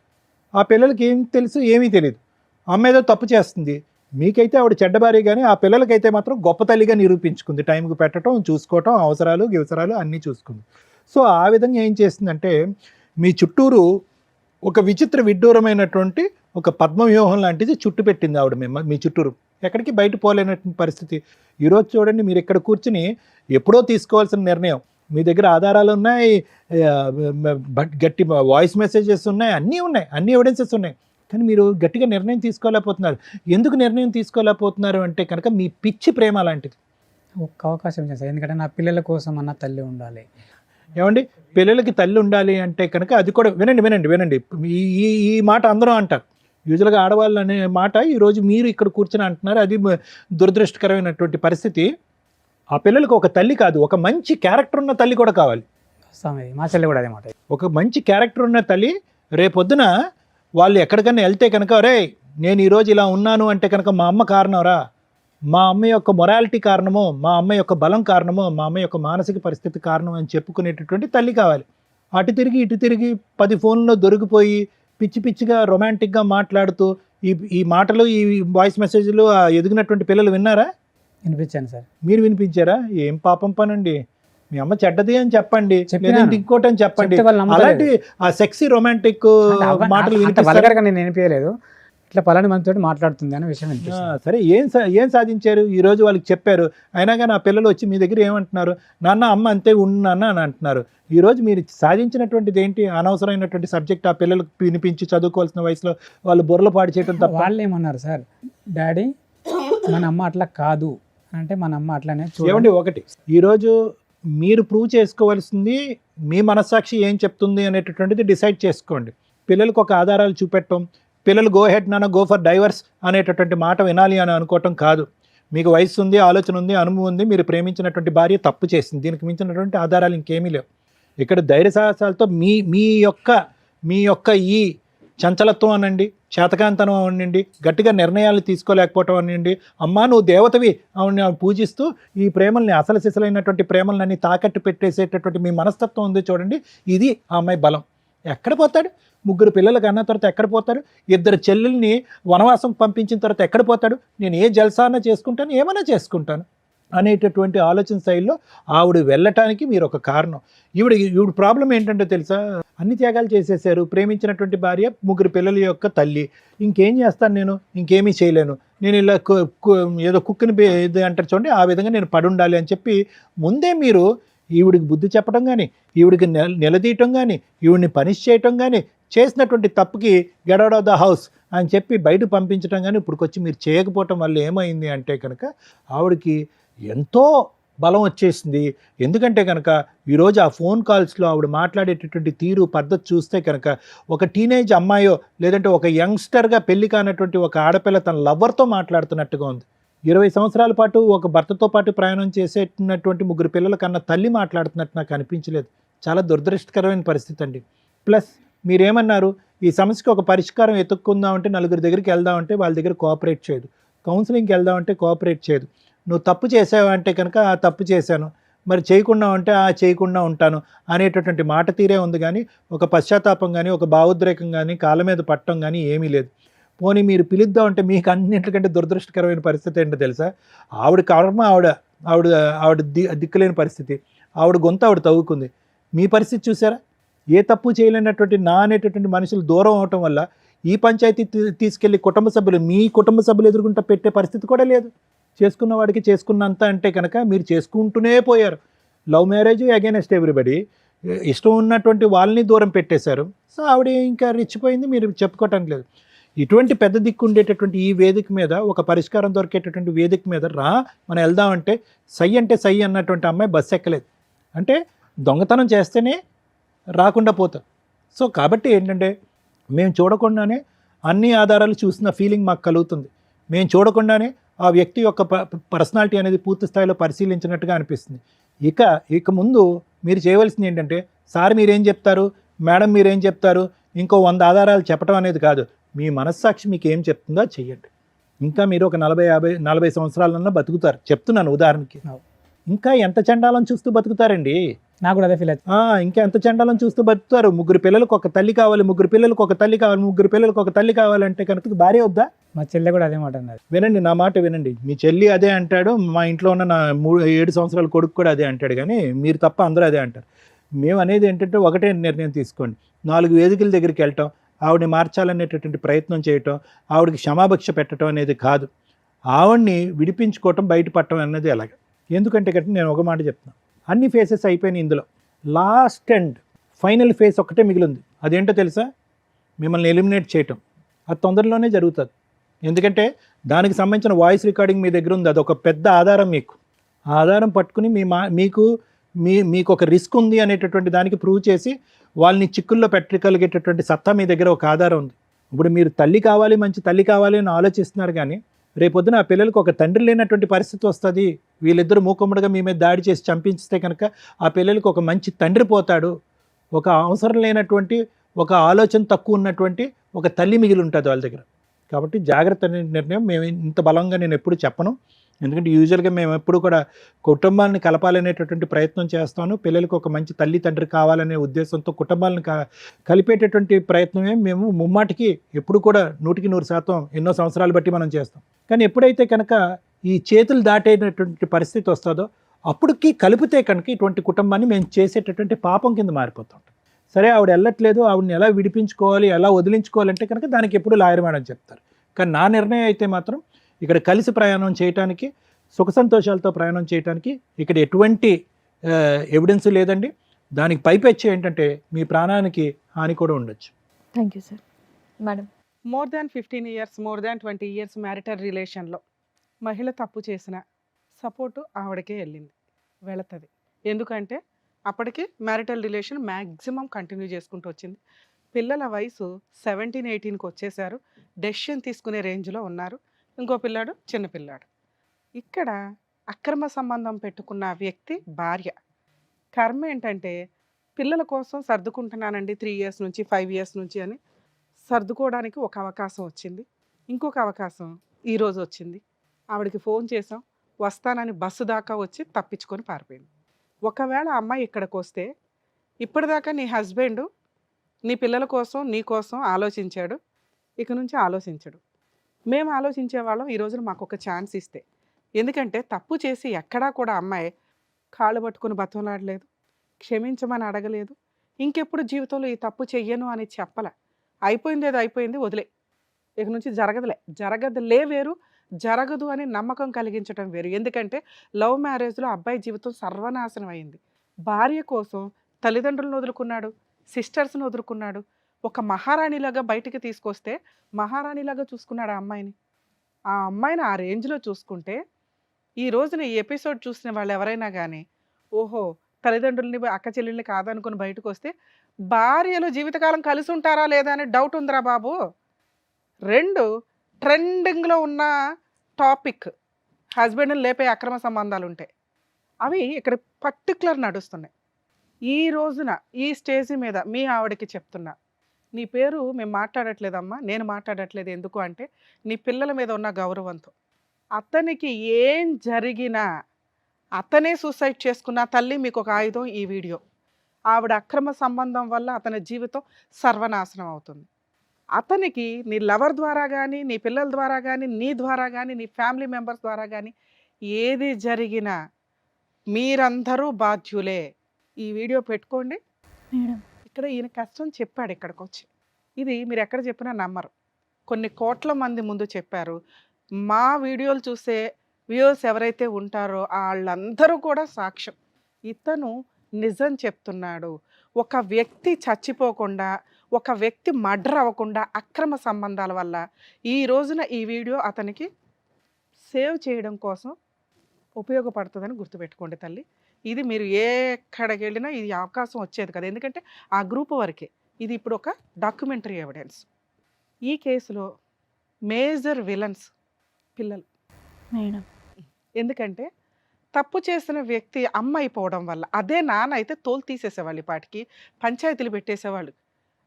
ఆ పిల్లలకి ఏం తెలుసు, ఏమీ తెలియదు. అమ్మ ఏదో తప్పు చేస్తుంది, మీకైతే ఆవిడ చెడ్డబారి, కానీ ఆ పిల్లలకైతే మాత్రం గొప్ప తల్లిగా నిరూపించుకుంది. టైంకి పెట్టడం, చూసుకోవటం, అవసరాలు అన్నీ చూసుకుంది. సో ఆ విధంగా ఏం చేస్తుందంటే, మీ చుట్టూరు ఒక విచిత్ర విడ్డూరమైనటువంటి ఒక పద్మవ్యూహం లాంటిది చుట్టు పెట్టింది ఆవిడ మీ చుట్టూరు. ఎక్కడికి బయట పోలేనటువంటి పరిస్థితి. ఈరోజు చూడండి, మీరు ఇక్కడ కూర్చుని ఎప్పుడో తీసుకోవాల్సిన నిర్ణయం, మీ దగ్గర ఆధారాలు ఉన్నాయి, గట్టి వాయిస్ మెసేజెస్ ఉన్నాయి, అన్ని ఎవిడెన్సెస్ ఉన్నాయి, కానీ మీరు గట్టిగా నిర్ణయం తీసుకోలేకపోతున్నారు. ఎందుకు నిర్ణయం తీసుకోలేకపోతున్నారు అంటే కనుక మీ పిచ్చి ప్రేమ లాంటిది. ఒక్క అవకాశం చేస్తారు, ఎందుకంటే నా పిల్లల కోసం అన్న తల్లి ఉండాలి. ఏమండి, పిల్లలకి తల్లి ఉండాలి అంటే కనుక అది కూడా వినండి, ఈ మాట అందరూ అంటారు. యూజువల్గా ఆడవాళ్ళు అనే మాట ఈరోజు మీరు ఇక్కడ కూర్చొని అంటున్నారు, అది దురదృష్టకరమైనటువంటి పరిస్థితి. ఆ పిల్లలకు ఒక తల్లి కాదు, ఒక మంచి క్యారెక్టర్ ఉన్న తల్లి కూడా కావాలి. మా చెల్లి కూడా అదే మాట. ఒక మంచి క్యారెక్టర్ ఉన్న తల్లి రేపొద్దున వాళ్ళు ఎక్కడికన్నా వెళ్తే కనుక, రే నేను ఈరోజు ఇలా ఉన్నాను అంటే కనుక మా అమ్మ కారణంరా, మా అమ్మ యొక్క మొరాలిటీ కారణమో, మా అమ్మ యొక్క బలం కారణమో, మా అమ్మ యొక్క మానసిక పరిస్థితి కారణం అని చెప్పుకునేటటువంటి తల్లి కావాలి. అటు తిరిగి 10 ఫోన్లో దొరికిపోయి పిచ్చి పిచ్చిగా రొమాంటిక్గా మాట్లాడుతూ ఈ మాటలు, ఈ వాయిస్ మెసేజ్లు ఎదిగినటువంటి పిల్లలు విన్నారా? వినిపించాను సార్. మీరు వినిపించారా? ఏం పాపం పనండి, మీ అమ్మ చెడ్డది అని చెప్పండి, లేదంటే ఇంకోటి అని చెప్పండి. అలాంటి ఆ సెక్సీ రొమాంటిక్ మాటలు వినిపిస్తారు. నేను వినిపించలేదు, ఇట్లా పలాని మనతో మాట్లాడుతుంది అనే విషయం వినిపిస్తుంది. సరే, ఏం సాధించారు ఈరోజు? వాళ్ళకి చెప్పారు, అయినా కానీ ఆ పిల్లలు వచ్చి మీ దగ్గర ఏమంటున్నారు, నాన్న అమ్మ అంతే ఉన్నాన్న అని అంటున్నారు. ఈరోజు మీరు సాధించినటువంటిది ఏంటి? అనవసరమైనటువంటి సబ్జెక్ట్ ఆ పిల్లలకు వినిపించి చదువుకోవాల్సిన వయసులో వాళ్ళు బుర్రలు పాడు చేయడం తప్ప. వాళ్ళు ఏమన్నారు సార్, డాడీ మన అమ్మ అట్లా కాదు అంటే, మన అమ్మ అట్లానే. ఏమండి, ఒకటి ఈరోజు మీరు ప్రూవ్ చేసుకోవాల్సింది మీ మనస్సాక్షి ఏం చెప్తుంది అనేటటువంటిది డిసైడ్ చేసుకోండి. పిల్లలకు ఒక ఆధారాలు చూపెట్టడం, పిల్లలు గో హెడ్ నాన్న గో ఫర్ డైవర్స్ అనేటటువంటి మాట వినాలి అని అనుకోవటం కాదు. మీకు వయసు ఉంది, ఆలోచన ఉంది, అనుభవం ఉంది, మీరు ప్రేమించినటువంటి భార్య తప్పు చేసింది, దీనికి మించినటువంటి ఆధారాలు ఇంకేమీ లేవు. ఇక్కడ ధైర్య సాహసాలతో మీ యొక్క ఈ చంచలత్వం అనండి, చేతకాంతనం అవనండి, గట్టిగా నిర్ణయాలు తీసుకోలేకపోవటం అవనండి, అమ్మా నువ్వు దేవతవి ఆవిడని పూజిస్తూ ఈ ప్రేమల్ని అసలు సిసలైనటువంటి ప్రేమలన్నీ తాకట్టు పెట్టేసేటటువంటి మీ మనస్తత్వం ఉంది చూడండి, ఇది ఆ అమ్మాయి బలం. ఎక్కడ పోతాడు? 3 పిల్లలకు అన్న తర్వాత ఎక్కడ పోతాడు? 2 చెల్లెల్ని వనవాసం పంపించిన తర్వాత ఎక్కడ పోతాడు? నేను ఏ జల్సాన చేసుకుంటాను, ఏమైనా చేసుకుంటాను అనేటటువంటి ఆలోచన శైలిలో ఆవిడ వెళ్ళటానికి మీరు ఒక కారణం. ఈవిడ ప్రాబ్లం ఏంటంటే తెలుసా, అన్ని త్యాగాలు చేసేసారు, ప్రేమించినటువంటి భార్య, 3 పిల్లల యొక్క తల్లి, ఇంకేం చేస్తాను నేను, ఇంకేమీ చేయలేను, నేను ఇలా ఏదో కుక్కని ఇది అంటారు చూడండి, ఆ విధంగా నేను పడుండాలి అని చెప్పి ముందే మీరు ఈవిడికి బుద్ధి చెప్పడం కానీ, ఈవిడికి నిలదీయటం కానీ, ఈవిడిని పనిష్ చేయటం కానీ, చేసినటువంటి తప్పుకి get out of the house అని చెప్పి బయట పంపించడం కానీ ఇప్పుడుకొచ్చి మీరు చేయకపోవటం వల్ల ఏమైంది అంటే కనుక ఆవిడకి ఎంతో బలం వచ్చేసింది. ఎందుకంటే కనుక ఈరోజు ఆ ఫోన్ కాల్స్లో ఆవిడ మాట్లాడేటటువంటి తీరు పద్ధతి చూస్తే కనుక ఒక టీనేజ్ అమ్మాయో లేదంటే ఒక యంగ్స్టర్గా పెళ్లి కానటువంటి ఒక ఆడపిల్ల తన లవ్వర్తో మాట్లాడుతున్నట్టుగా ఉంది. 20 సంవత్సరాల పాటు ఒక భర్తతో పాటు ప్రయాణం చేసేటటువంటి 3 పిల్లల కన్నా తల్లి మాట్లాడుతున్నట్టు నాకు అనిపించలేదు. చాలా దురదృష్టకరమైన పరిస్థితి అండి. ప్లస్ మీరేమన్నారు, ఈ సమస్యకి ఒక పరిష్కారం ఎత్తుక్కుందామంటే 4 దగ్గరికి వెళ్దామంటే వాళ్ళ దగ్గర కోఆపరేట్ చేయదు, కౌన్సిలింగ్కి వెళ్దామంటే కోఆపరేట్ చేయదు, నువ్వు తప్పు చేసావంటే కనుక ఆ తప్పు చేశాను, మరి చేయకుండా ఉంటే ఆ చేయకుండా ఉంటాను అనేటటువంటి మాట తీరే ఉంది. కానీ ఒక పశ్చాత్తాపం కానీ ఒక భావోద్రేకం కానీ కాళ్ళ మీద పట్టడం కానీ ఏమీ లేదు. పోనీ మీరు పిలుద్దామంటే మీకు అన్నింటికంటే దురదృష్టకరమైన పరిస్థితి ఏంటో తెలుసా, ఆవిడ కర్మ ఆవిడ దిక్కులేని పరిస్థితి, ఆవిడ గొంతు ఆవిడ తవ్వుకుంది. మీ పరిస్థితి చూసారా, ఏ తప్పు చేయలేనటువంటి నా అనేటటువంటి మనుషులు దూరం అవటం వల్ల ఈ పంచాయతీ తీసుకెళ్ళి మీ కుటుంబ సభ్యులు ఎదుర్కొంటూ పెట్టే పరిస్థితి కూడా లేదు. చేసుకున్న వాడికి చేసుకున్నంత అంటే కనుక మీరు చేసుకుంటూనే పోయారు. లవ్ మ్యారేజ్ అగైనెస్ట్ ఎవ్రీబడి, ఇష్టం ఉన్నటువంటి వాళ్ళని దూరం పెట్టేశారు. సో ఆవిడ ఇంకా రెచ్చిపోయింది, మీరు చెప్పుకోవటానికి లేదు. ఇటువంటి పెద్ద దిక్కు ఉండేటటువంటి ఈ వేదిక మీద ఒక పరిష్కారం దొరికేటటువంటి వేదిక మీద మనం వెళ్దామంటే సై అంటే సై అన్నటువంటి అమ్మాయి బస్సు ఎక్కలేదు. అంటే దొంగతనం చేస్తేనే రాకుండా పోతాం. సో కాబట్టి ఏంటంటే మేము చూడకుండానే అన్ని ఆధారాలు చూసిన ఫీలింగ్ మాకు కలుగుతుంది. మేము చూడకుండానే ఆ వ్యక్తి యొక్క పర్సనాలిటీ అనేది పూర్తి స్థాయిలో పరిశీలించినట్టుగా అనిపిస్తుంది. ఇక ముందు మీరు చేయవలసింది ఏంటంటే, సార్ మీరేం చెప్తారు, మేడం మీరేం చెప్తారు, ఇంకో 100 ఆధారాలు చెప్పడం అనేది కాదు, మీ మనస్సాక్షి మీకు ఏం చెప్తుందో చెయ్యండి. ఇంకా మీరు ఒక 40 సంవత్సరాలన్నా బతుకుతారు, చెప్తున్నాను ఉదాహరణకి. ఇంకా ఎంత చండాలం చూస్తూ బతుకుతారండి. నాకు కూడా అదే ఫీల్ అవుతుంది. ఇంకా ఎంత చండాలం చూస్తూ బతుకుతారు. 3 పిల్లలకు ఒక తల్లి కావాలి, 3 పిల్లలకు ఒక తల్లి కావాలి, 3 పిల్లలకు ఒక తల్లి కావాలంటే కనుక భార్య వద్దా? మా చెల్లె కూడా అదే మాట అన్నది. వినండి, నా మాట వినండి. మీ చెల్లి అదే అంటాడు, మా ఇంట్లో ఉన్న నా 7 సంవత్సరాల కొడుకు కూడా అదే అంటాడు, కానీ మీరు తప్ప అందరూ అదే అంటారు. మేము అనేది ఏంటంటే ఒకటే నిర్ణయం తీసుకోండి. 4 వేదికల దగ్గరికి వెళ్ళటం, ఆవిడని మార్చాలనేటటువంటి ప్రయత్నం చేయటం, ఆవిడకి క్షమాభిక్ష పెట్టడం అనేది కాదు, ఆవిడ్ని విడిపించుకోవటం, బయటపడటం అనేది ఎలాగ. ఎందుకంటే కనుక నేను ఒక మాట చెప్తాను, అన్ని ఫేసెస్ అయిపోయినాయి, ఇందులో లాస్ట్ అండ్ ఫైనల్ ఫేస్ ఒకటే మిగిలింది. అదేంటో తెలుసా, మిమ్మల్ని ఎలిమినేట్ చేయటం. అది తొందరలోనే జరుగుతుంది. ఎందుకంటే దానికి సంబంధించిన వాయిస్ రికార్డింగ్ మీ దగ్గర ఉంది, అదొక పెద్ద ఆధారం. మీకు ఆ ఆధారం పట్టుకుని మీకు ఒక రిస్క్ ఉంది అనేటటువంటి దానికి ప్రూవ్ చేసి వాళ్ళని చిక్కుల్లో పెట్టగలిగేటటువంటి సత్తా మీ దగ్గర ఒక ఆధారం ఉంది. ఇప్పుడు మీరు తల్లి కావాలి, మంచి తల్లి కావాలి అని ఆలోచిస్తున్నారు, కానీ రేపొద్దున ఆ పిల్లలకు ఒక తండ్రి లేనటువంటి పరిస్థితి వస్తుంది. వీళ్ళిద్దరూ మూకుమ్మడిగా మీ మీద దాడి చేసి చంపించితే కనుక ఆ పిల్లలకు ఒక మంచి తండ్రి పోతాడు, ఒక అవసరం లేనటువంటి, ఒక ఆలోచన తక్కువ ఉన్నటువంటి ఒక తల్లి మిగిలి ఉంటుంది వాళ్ళ దగ్గర. కాబట్టి జాగ్రత్త అనే నిర్ణయం మేము ఇంత బలంగా నేను ఎప్పుడు చెప్పను. ఎందుకంటే యూజువల్గా మేము ఎప్పుడు కూడా కుటుంబాలను కలపాలనేటటువంటి ప్రయత్నం చేస్తాను. పిల్లలకు ఒక మంచి తల్లి తండ్రి కావాలనే ఉద్దేశంతో కుటుంబాలను కలిపేటటువంటి ప్రయత్నమే మేము ముమ్మాటికి ఎప్పుడు కూడా 100% ఎన్నో సంవత్సరాలు బట్టి మనం చేస్తాం. కానీ ఎప్పుడైతే కనుక ఈ చేతులు దాటేటటువంటి పరిస్థితి వస్తుందో అప్పటికి కలిపితే కనుక ఇటువంటి కుటుంబాన్ని మేము చేసేటటువంటి పాపం కింద మారిపోతాం. సరే ఆవిడ వెళ్ళట్లేదు, ఆవిడని ఎలా విడిపించుకోవాలి, ఎలా వదిలించుకోవాలంటే కనుక దానికి ఎప్పుడు లాయర్ మేడం చెప్తారు. కానీ నా నిర్ణయం అయితే మాత్రం ఇక్కడ కలిసి ప్రయాణం చేయడానికి, సుఖ సంతోషాలతో ప్రయాణం చేయడానికి ఇక్కడ ఎటువంటి ఎవిడెన్స్ లేదండి. దానికి పైపెచ్చి ఏంటంటే మీ ప్రాణానికి హాని కూడా ఉండొచ్చు. Thank you sir. Madam, more than 15 years, more than 20 years marital రిలేషన్లో మహిళ తప్పు చేసిన సపోర్టు ఆవిడకే వెళుతుంది. ఎందుకంటే అప్పటికి మ్యారిటల్ రిలేషన్ మ్యాక్సిమం కంటిన్యూ చేసుకుంటూ వచ్చింది. పిల్లల వయసు 17-18కి వచ్చేసారు, డెసిషన్ తీసుకునే రేంజ్లో ఉన్నారు. ఇంకో పిల్లాడు చిన్నపిల్లాడు. ఇక్కడ అక్రమ సంబంధం పెట్టుకున్న వ్యక్తి భార్య. కర్మ ఏంటంటే పిల్లల కోసం సర్దుకుంటున్నానండి 3 ఇయర్స్ నుంచి 5 ఇయర్స్ నుంచి అని సర్దుకోవడానికి ఒక అవకాశం వచ్చింది. ఇంకొక అవకాశం ఈరోజు వచ్చింది. ఆవిడకి ఫోన్ చేసాం, వస్తానని బస్సు దాకా వచ్చి తప్పించుకొని పారిపోయింది. ఒకవేళ ఆ అమ్మాయి ఇక్కడికి వస్తే ఇప్పటిదాకా నీ హస్బెండ్ నీ పిల్లల కోసం నీ కోసం ఆలోచించాడు, ఇక నుంచి ఆలోచించడు. మేము ఆలోచించే వాళ్ళం ఈ రోజున మాకు ఒక ఛాన్స్ ఇస్తే. ఎందుకంటే తప్పు చేసి ఎక్కడా కూడా అమ్మాయి కాళ్ళు పట్టుకుని బతంలాడలేదు, క్షమించమని అడగలేదు, ఇంకెప్పుడు జీవితంలో ఈ తప్పు చెయ్యను అని చెప్పల. అయిపోయింది ఏదో అయిపోయింది, వదిలే, ఇక నుంచి జరగదులే వేరు, జరగదు అని నమ్మకం కలిగించడం వేరు. ఎందుకంటే లవ్ మ్యారేజ్లో అబ్బాయి జీవితం సర్వనాశనం అయింది. భార్య కోసం తల్లిదండ్రులను వదులుకున్నాడు, సిస్టర్స్ని వదులుకున్నాడు, ఒక మహారాణిలాగా బయటికి తీసుకొస్తే మహారాణిలాగా చూసుకున్నాడు ఆ అమ్మాయిని. ఆ అమ్మాయిని ఆ రేంజ్లో చూసుకుంటే ఈ రోజున ఈ ఎపిసోడ్ చూసిన వాళ్ళు ఎవరైనా కానీ ఓహో తల్లిదండ్రుల్ని అక్క చెల్లెల్ని కాదనుకుని బయటకు వస్తే భార్యలు జీవితకాలం కలిసి ఉంటారా లేదా అనే డౌట్ ఉందిరా బాబు. 2 ట్రెండింగ్లో ఉన్న టాపిక్ హస్బెండ్ని లేపే అక్రమ సంబంధాలు ఉంటాయి, అవి ఇక్కడ పర్టికులర్ నడుస్తున్నాయి. ఈ రోజున ఈ స్టేజ్ మీద మీ ఆవిడకి చెప్తున్నా, నీ పేరు మేము మాట్లాడట్లేదమ్మా, నేను మాట్లాడట్లేదు. ఎందుకు అంటే నీ పిల్లల మీద ఉన్న గౌరవంతో. అతనికి ఏం జరిగినా అతనే సూసైడ్ చేసుకున్న తల్లి మీకు ఒక ఆయుధం ఈ వీడియో. ఆవిడ అక్రమ సంబంధం వల్ల అతని జీవితం సర్వనాశనం అవుతుంది. అతనికి నీ లవర్ ద్వారా కానీ, నీ పిల్లల ద్వారా కానీ, నీ ద్వారా కానీ, నీ ఫ్యామిలీ మెంబర్స్ ద్వారా కానీ ఏది జరిగినా మీరందరూ బాధ్యులే. ఈ వీడియో పెట్టుకోండి. మేడం ఇక్కడ ఈయన కష్టం చెప్పాడు ఇక్కడికి వచ్చి. ఇది మీరు ఎక్కడ చెప్పినా నమ్మరు. కొన్ని కోట్ల మంది ముందు చెప్పారు. మా వీడియోలు చూసే వ్యూవర్స్ ఎవరైతే ఉంటారో వాళ్ళందరూ కూడా సాక్ష్యం. ఇతను నిజం చెప్తున్నాడు. ఒక వ్యక్తి చచ్చిపోకుండా, ఒక వ్యక్తి మర్డర్ అవ్వకుండా అక్రమ సంబంధాల వల్ల ఈ రోజున ఈ వీడియో అతనికి సేవ్ చేయడం కోసం ఉపయోగపడుతుందని గుర్తుపెట్టుకోండి తల్లి. ఇది మీరు ఎక్కడికి వెళ్ళినా ఇది అవకాశం వచ్చేది కదా, ఎందుకంటే ఆ గ్రూప్ వరకే. ఇది ఇప్పుడు ఒక డాక్యుమెంటరీ ఎవిడెన్స్. ఈ కేసులో మేజర్ విలన్స్ పిల్లలు. మేడం ఎందుకంటే తప్పు చేసిన వ్యక్తి అమ్మ అయిపోవడం వల్ల, అదే నాన్న అయితే తోలు తీసేసేవాళ్ళు, ఈ పాటికి పంచాయతీలు పెట్టేసేవాళ్ళు,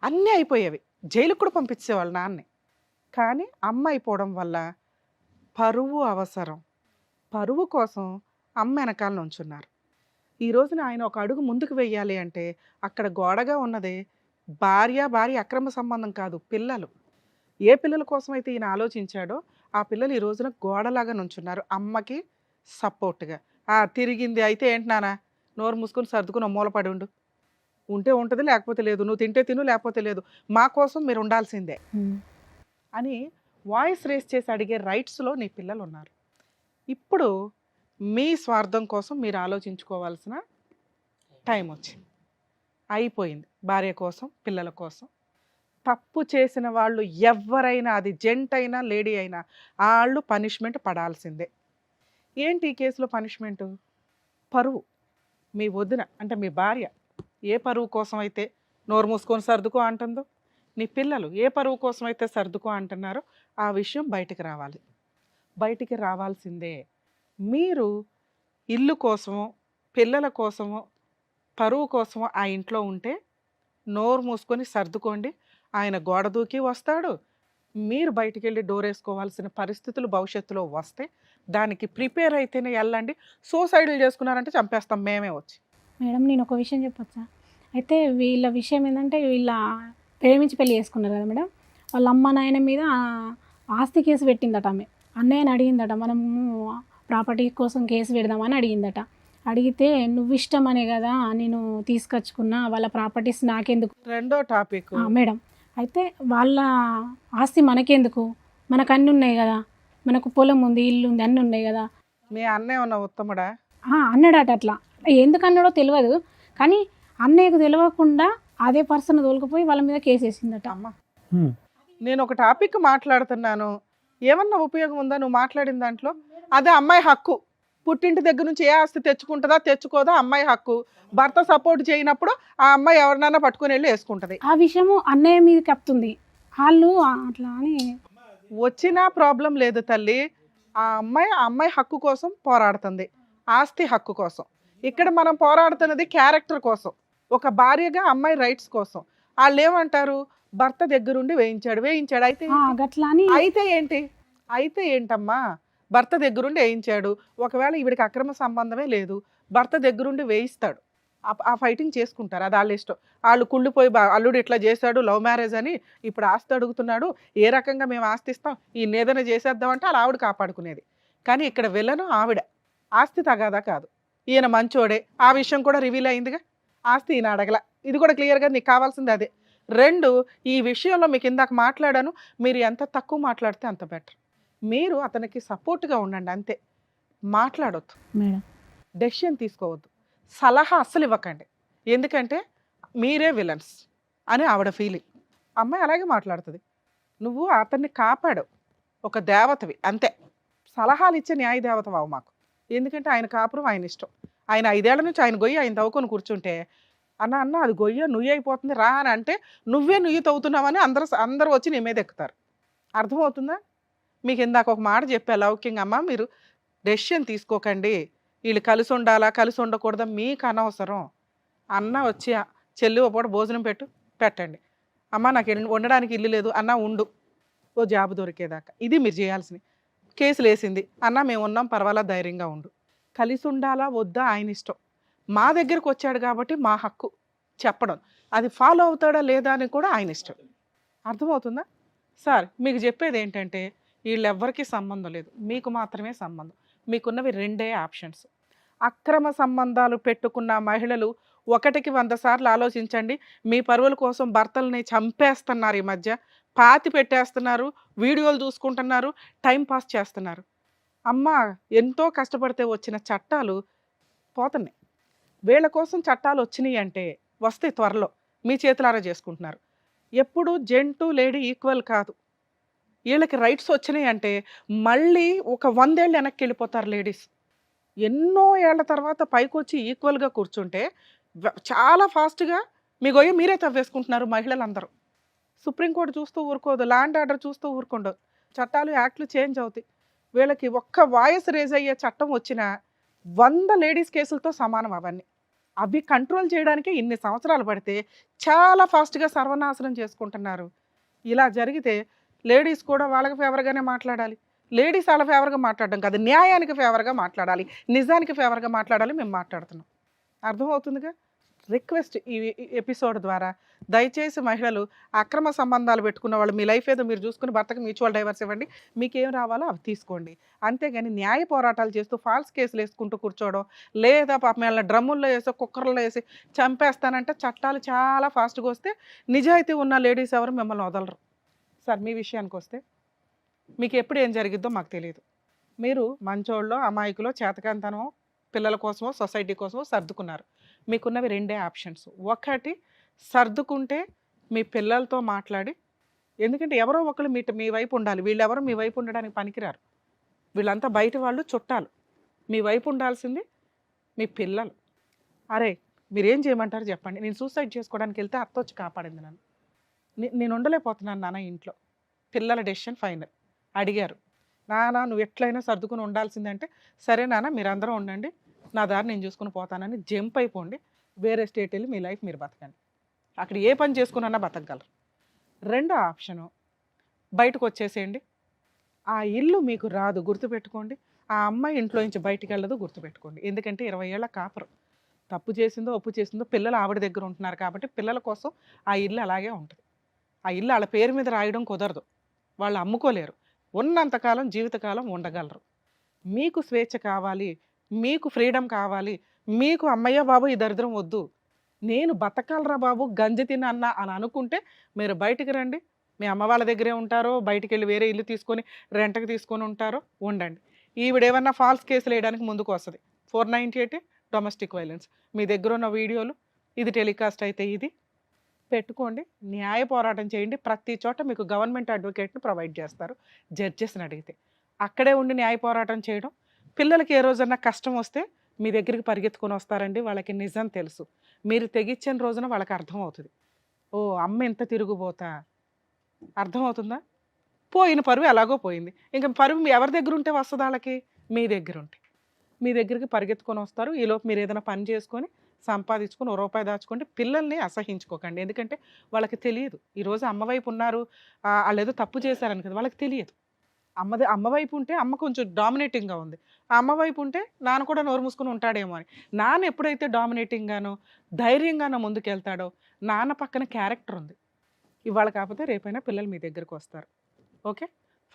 అన్నీ అయిపోయేవి, జైలుకు కూడా పంపించేవాళ్ళు నాన్నే. కానీ అమ్మ అయిపోవడం వల్ల పరువు అవసరం, పరువు కోసం అమ్మ వెనకాల నుంచున్నారు. ఈ రోజున ఆయన ఒక అడుగు ముందుకు వెయ్యాలి అంటే అక్కడ గోడగా ఉన్నదే భార్య అక్రమ సంబంధం కాదు, పిల్లలు. ఏ పిల్లల కోసం అయితే ఈయన ఆలోచించాడో ఆ పిల్లలు ఈ రోజున గోడలాగా నుంచున్నారు అమ్మకి సపోర్ట్గా. తిరిగింది అయితే ఏంటి నాన్న, నోరు మూసుకొని సర్దుకుని మూలపడి ఉంటే ఉంటుంది, లేకపోతే లేదు, నువ్వు తింటే తిను, లేకపోతే లేదు, మా కోసం మీరు ఉండాల్సిందే అని వాయిస్ రేస్ చేసి అడిగే రైట్స్లో నీ పిల్లలు ఉన్నారు. ఇప్పుడు మీ స్వార్థం కోసం మీరు ఆలోచించుకోవాల్సిన టైం వచ్చింది, అయిపోయింది. భార్య కోసం, పిల్లల కోసం. తప్పు చేసిన వాళ్ళు ఎవరైనా, అది జెంట్ అయినా లేడీ అయినా, వాళ్ళు పనిష్మెంట్ పడాల్సిందే. ఏంటి ఈ కేసులో పనిష్మెంటు? పరువు. మీ వదిన అంటే మీ భార్య ఏ పరువు కోసం అయితే నోరు మూసుకొని సర్దుకో అంటుందో, నీ పిల్లలు ఏ పరువు కోసం అయితే సర్దుకో అంటున్నారో ఆ విషయం బయటికి రావాల్సిందే. మీరు ఇల్లు కోసమో, పిల్లల కోసమో, పరువు కోసమో ఆ ఇంట్లో ఉంటే నోరు మూసుకొని సర్దుకోండి. ఆయన గోడ దూకి వస్తాడు, మీరు బయటికి వెళ్ళి డోర్ వేసుకోవాల్సిన పరిస్థితులు భవిష్యత్తులో వస్తే దానికి ప్రిపేర్ అయితేనే వెళ్ళండి. సూసైడ్లు చేసుకున్నారంటే చంపేస్తాం మేమే వచ్చి. మేడం నేను ఒక విషయం చెప్పొచ్చా? అయితే వీళ్ళ విషయం ఏంటంటే వీళ్ళ ప్రేమించి పెళ్లి చేసుకున్నారు కదా మేడం, వాళ్ళ అమ్మ నాయన మీద ఆస్తి కేసు పెట్టిందట. ఆమె అన్నయ్యని అడిగిందట, మనము ప్రాపర్టీ కోసం కేసు పెడదామని అడిగిందట. అడిగితే నువ్వు ఇష్టమనే కదా నేను తీసుకొచ్చుకున్నా, వాళ్ళ ప్రాపర్టీస్ నాకెందుకు. రెండో టాపిక్ మేడం అయితే వాళ్ళ ఆస్తి మనకెందుకు, మనకు అన్నీ ఉన్నాయి కదా, మనకు పొలం ఉంది, ఇల్లు ఉంది, అన్నీ ఉన్నాయి కదా. మీ అన్నయ్య ఉన్న ఉత్తముడా? అన్నాడట. అట్లా ఎందుకు అన్నాడో తెలియదు, కానీ అన్నయ్యకు తెలియకుండా అదే పర్సన్ తోలుకుపోయి వాళ్ళ మీద కేసు వేసిందట. అమ్మ నేను ఒక టాపిక్ మాట్లాడుతున్నాను, ఏమన్నా ఉపయోగం ఉందా నువ్వు మాట్లాడిన దాంట్లో? అదే అమ్మాయి హక్కు. పుట్టింటి దగ్గర నుంచి ఏ ఆస్తి తెచ్చుకుంటుందా తెచ్చుకోదా అమ్మాయి హక్కు. భర్త సపోర్ట్ చేయనప్పుడు ఆ అమ్మాయి ఎవరినైనా పట్టుకుని వెళ్ళి వేసుకుంటుంది. ఆ విషయము అన్నయ్య మీద కప్తుంది వాళ్ళు అట్లా అని. వచ్చినా ప్రాబ్లం లేదు తల్లి. ఆ అమ్మాయి హక్కు కోసం పోరాడుతుంది, ఆస్తి హక్కు కోసం. ఇక్కడ మనం పోరాడుతున్నది క్యారెక్టర్ కోసం, ఒక భార్యగా అమ్మాయి రైట్స్ కోసం. వాళ్ళు ఏమంటారు, భర్త దగ్గరుండి వేయించాడు అయితే గట్లా అని అయితే ఏంటమ్మా, భర్త దగ్గరుండి వేయించాడు. ఒకవేళ ఈవిడికి అక్రమ సంబంధమే లేదు, భర్త దగ్గరుండి వేయిస్తాడు. ఆ ఫైటింగ్ చేసుకుంటారు, అది వాళ్ళ ఇష్టం. వాళ్ళు కుళ్ళిపోయి అల్లుడు ఇట్లా చేశాడు, లవ్ మ్యారేజ్ అని ఇప్పుడు ఆస్తి అడుగుతున్నాడు, ఏ రకంగా మేము ఆస్తి ఇస్తాం, ఈయన ఏదైనా చేసేద్దామంటే అలా ఆవిడ కాపాడుకునేది. కానీ ఇక్కడ విలను ఆవిడ, ఆస్తి తగాదా కాదు, ఈయన మంచోడే. ఆ విషయం కూడా రివీల్ అయిందిగా, ఆస్తి ఈయన అడగల, ఇది కూడా క్లియర్గా నీకు కావాల్సింది అదే. 2, ఈ విషయంలో మీకు ఇందాక మాట్లాడాను, మీరు ఎంత తక్కువ మాట్లాడితే అంత బెటర్. మీరు అతనికి సపోర్ట్గా ఉండండి అంతే, మాట్లాడొద్దు మేడం. డెసిషన్ తీసుకోవద్దు, సలహా అస్సలు ఇవ్వకండి. ఎందుకంటే మీరే విలన్స్ అని ఆవిడ ఫీలింగ్. అమ్మాయి అలాగే మాట్లాడుతుంది. నువ్వు అతన్ని కాపాడు, ఒక దేవతవి అంతే. సలహాలు ఇచ్చే న్యాయ దేవతవావు మాకు. ఎందుకంటే ఆయన కాపురం ఆయన ఇష్టం. ఆయన 5 ఏళ్ల నుంచి ఆయన గొయ్యి ఆయన తవ్వుకొని కూర్చుంటే, అన్న అది గొయ్య నుయ్యి అయిపోతుంది రా అని అంటే, నువ్వే నుయ్యి తవ్వుతున్నావని అందరూ వచ్చి నీ మీద ఎక్కుతారు. అర్థమవుతుందా? మీకు ఇందాక ఒక మాట చెప్పా లౌక్యంగా, అమ్మ మీరు డెసిషన్ తీసుకోకండి, వీళ్ళు కలిసి ఉండాలా కలిసి ఉండకూడదా మీకు అనవసరం. అన్న వచ్చి చెల్లి ఒక పూట భోజనం పెట్టండి, అమ్మ నాకు ఉండడానికి ఇల్లు లేదు అన్న ఉండు, ఓ జాబ్ దొరికేదాకా. ఇది మీరు చేయాల్సింది. కేసులు వేసింది అన్న మేము ఉన్నాం పర్వాలా ధైర్యంగా ఉండు. కలిసి ఉండాలా వద్దా ఆయన ఇష్టం. మా దగ్గరకు వచ్చాడు కాబట్టి మా హక్కు చెప్పడం, అది ఫాలో అవుతాడా లేదా అని కూడా ఆయన ఇష్టం. అర్థమవుతుందా? సార్ మీకు చెప్పేది ఏంటంటే, వీళ్ళెవ్వరికీ సంబంధం లేదు, మీకు మాత్రమే సంబంధం. మీకున్నవి 2 ఆప్షన్స్. అక్రమ సంబంధాలు పెట్టుకున్న మహిళలు 1కి 100 సార్లు ఆలోచించండి. మీ పరువుల కోసం భర్తల్ని చంపేస్తున్నారు, ఈ మధ్య పాతి పెట్టేస్తున్నారు, వీడియోలు చూసుకుంటున్నారు, టైం పాస్ చేస్తున్నారు. అమ్మ ఎంతో కష్టపడితే వచ్చిన చట్టాలు పోతున్నాయి. వీళ్ళ కోసం చట్టాలు వచ్చినాయి అంటే వస్తాయి త్వరలో, మీ చేతులారా చేసుకుంటున్నారు. ఎప్పుడు జెంటు లేడీ ఈక్వల్ కాదు. వీళ్ళకి రైట్స్ వచ్చినాయి అంటే మళ్ళీ ఒక 100 ఏళ్ళు వెనక్కి వెళ్ళిపోతారు లేడీస్. ఎన్నో ఏళ్ల తర్వాత పైకి వచ్చి ఈక్వల్గా కూర్చుంటే చాలా ఫాస్ట్గా మీ గొయ్య మీరే తవ్వేసుకుంటున్నారు మహిళలందరూ. సుప్రీంకోర్టు చూస్తూ ఊరుకోదు, ల్యాండ్ ఆర్డర్ చూస్తూ ఊరుకోండు, చట్టాలు యాక్ట్లు చేంజ్ అవుతాయి. వీళ్ళకి ఒక్క వాయిస్ రేజ్ అయ్యే చట్టం వచ్చినా 100 లేడీస్ కేసులతో సమానం అవన్నీ. అవి కంట్రోల్ చేయడానికి ఇన్ని సంవత్సరాలు పడితే చాలా ఫాస్ట్గా సర్వనాశనం చేసుకుంటున్నారు. ఇలా జరిగితే లేడీస్ కూడా వాళ్ళకి ఫేవర్గానే మాట్లాడాలి. లేడీస్ వాళ్ళ ఫేవర్గా మాట్లాడడం కాదు, న్యాయానికి ఫేవర్గా మాట్లాడాలి, నిజానికి ఫేవర్గా మాట్లాడాలి. మేము మాట్లాడుతున్నాం, అర్థమవుతుందిగా. రిక్వెస్ట్ ఈ ఎపిసోడ్ ద్వారా దయచేసి మహిళలు అక్రమ సంబంధాలు పెట్టుకున్న వాళ్ళు, మీ లైఫ్ ఏదో మీరు చూసుకుని భర్తకు మ్యూచువల్ డైవర్స్ ఇవ్వండి, మీకు ఏం రావాలో అవి తీసుకోండి. అంతేగాని న్యాయ పోరాటాలు చేస్తూ ఫాల్స్ కేసులు వేసుకుంటూ కూర్చోవడం, లేదా పాపం వీళ్ళ డ్రమ్ముల్లో వేసి కుక్కర్లో వేసి చంపేస్తానంటే చట్టాలు చాలా ఫాస్ట్గా వస్తే నిజాయితీ ఉన్న లేడీస్ ఎవరు మిమ్మల్ని వదలరు. సార్ మీ విషయానికి వస్తే మీకు ఎప్పుడు ఏం జరిగిద్దో మాకు తెలియదు. మీరు మంచోళ్ళో అమాయకులో చేతకాంతనమో పిల్లల కోసమో సొసైటీ కోసమో సర్దుకున్నారు. మీకున్నవి 2 ఆప్షన్స్. ఒకటి సర్దుకుంటే మీ పిల్లలతో మాట్లాడి, ఎందుకంటే ఎవరో ఒకళ్ళు మీ వైపు ఉండాలి, వీళ్ళెవరో మీ వైపు ఉండడానికి పనికిరారు, వీళ్ళంతా బయట వాళ్ళు చుట్టాలు. మీ వైపు ఉండాల్సింది మీ పిల్లలు. అరే మీరేం చేయమంటారు చెప్పండి, నేను సూసైడ్ చేసుకోవడానికి వెళ్తే అత్త వచ్చి కాపాడింది నన్ను, నేను ఉండలేకపోతున్నాను నాన్న ఇంట్లో, పిల్లల డెసిషన్ ఫైనల్. అడిగారు, నాన్న నువ్వు ఎట్లయినా సర్దుకుని ఉండాల్సిందంటే, సరే నాన్న మీరందరూ ఉండండి, నా దారి నేను చూసుకుని పోతానని జంప్ అయిపోండి, వేరే స్టేట్ వెళ్ళి మీ లైఫ్ మీరు బతకండి, అక్కడ ఏ పని చేసుకున్నా బతకగలరు. 2వ ఆప్షను బయటకు వచ్చేసేయండి, ఆ ఇల్లు మీకు రాదు గుర్తుపెట్టుకోండి, ఆ అమ్మాయి ఇంట్లో నుంచి బయటికి వెళ్ళదు గుర్తుపెట్టుకోండి. ఎందుకంటే 20 ఏళ్ల కాపురం, తప్పు చేసిందో ఒప్పు చేసిందో పిల్లలు ఆవిడ దగ్గర ఉంటున్నారు కాబట్టి పిల్లల కోసం ఆ ఇల్లు అలాగే ఉంటుంది. ఆ ఇల్లు వాళ్ళ పేరు మీద రాయడం కుదరదు, వాళ్ళు అమ్ముకోలేరు, ఉన్నంతకాలం జీవితకాలం ఉండగలరు. మీకు స్వేచ్ఛ కావాలి, మీకు ఫ్రీడమ్ కావాలి, మీకు అమ్మయ్య బాబు ఈ దరిద్రం వద్దు, నేను బతకాలరా బాబు గంజి తినన్నా అని అనుకుంటే మీరు బయటికి రండి. మీ అమ్మ వాళ్ళ దగ్గరే ఉంటారో బయటికి వెళ్ళి వేరే ఇల్లు తీసుకొని రెంట్కి తీసుకొని ఉంటారో ఉండండి. ఈవిడేమన్నా ఫాల్స్ కేసులు వేయడానికి ముందుకు వస్తుంది. 498 డొమెస్టిక్ వైలెన్స్. మీ దగ్గర ఉన్న వీడియోలు ఇది టెలికాస్ట్ అయితే ఇది పెట్టుకోండి, న్యాయ పోరాటం చేయండి. ప్రతి చోట మీకు గవర్నమెంట్ అడ్వకేట్ని ప్రొవైడ్ చేస్తారు, జడ్జెస్ని అడిగితే అక్కడే ఉండి న్యాయ పోరాటం చేయడం. పిల్లలకి ఏ రోజన్నా కష్టం వస్తే మీ దగ్గరికి పరిగెత్తుకొని వస్తారండి, వాళ్ళకి నిజం తెలుసు. మీరు తెగిచ్చిన రోజున వాళ్ళకి అర్థమవుతుంది, ఓ అమ్మ ఎంత తిరుగుబోతా, అర్థమవుతుందా. పోయిన పరువు ఎలాగో పోయింది, ఇంకా పరువు ఎవరి దగ్గర ఉంటే వస్తుంది వాళ్ళకి, మీ దగ్గర ఉంటే మీ దగ్గరికి పరిగెత్తుకొని వస్తారు. ఈలోపు మీరు ఏదైనా పని చేసుకొని సంపాదించుకుని ఓ రూపాయి దాచుకోండి. పిల్లల్ని అసహించుకోకండి. ఎందుకంటే వాళ్ళకి తెలియదు. ఈరోజు అమ్మ వైపు ఉన్నారు, వాళ్ళు ఏదో తప్పు చేశారని కదా, వాళ్ళకి తెలియదు. అమ్మ వైపు ఉంటే అమ్మ కొంచెం డామినేటింగ్గా ఉంది, ఆ అమ్మ వైపు ఉంటే నాన్న కూడా నోరు మూసుకుని ఉంటాడేమో అని. నాన్న ఎప్పుడైతే డామినేటింగ్గానో ధైర్యంగానో ముందుకెళ్తాడో, నాన్న పక్కన క్యారెక్టర్ ఉంది. ఇవాళ కాకపోతే రేపైనా పిల్లలు మీ దగ్గరకు వస్తారు. Okay,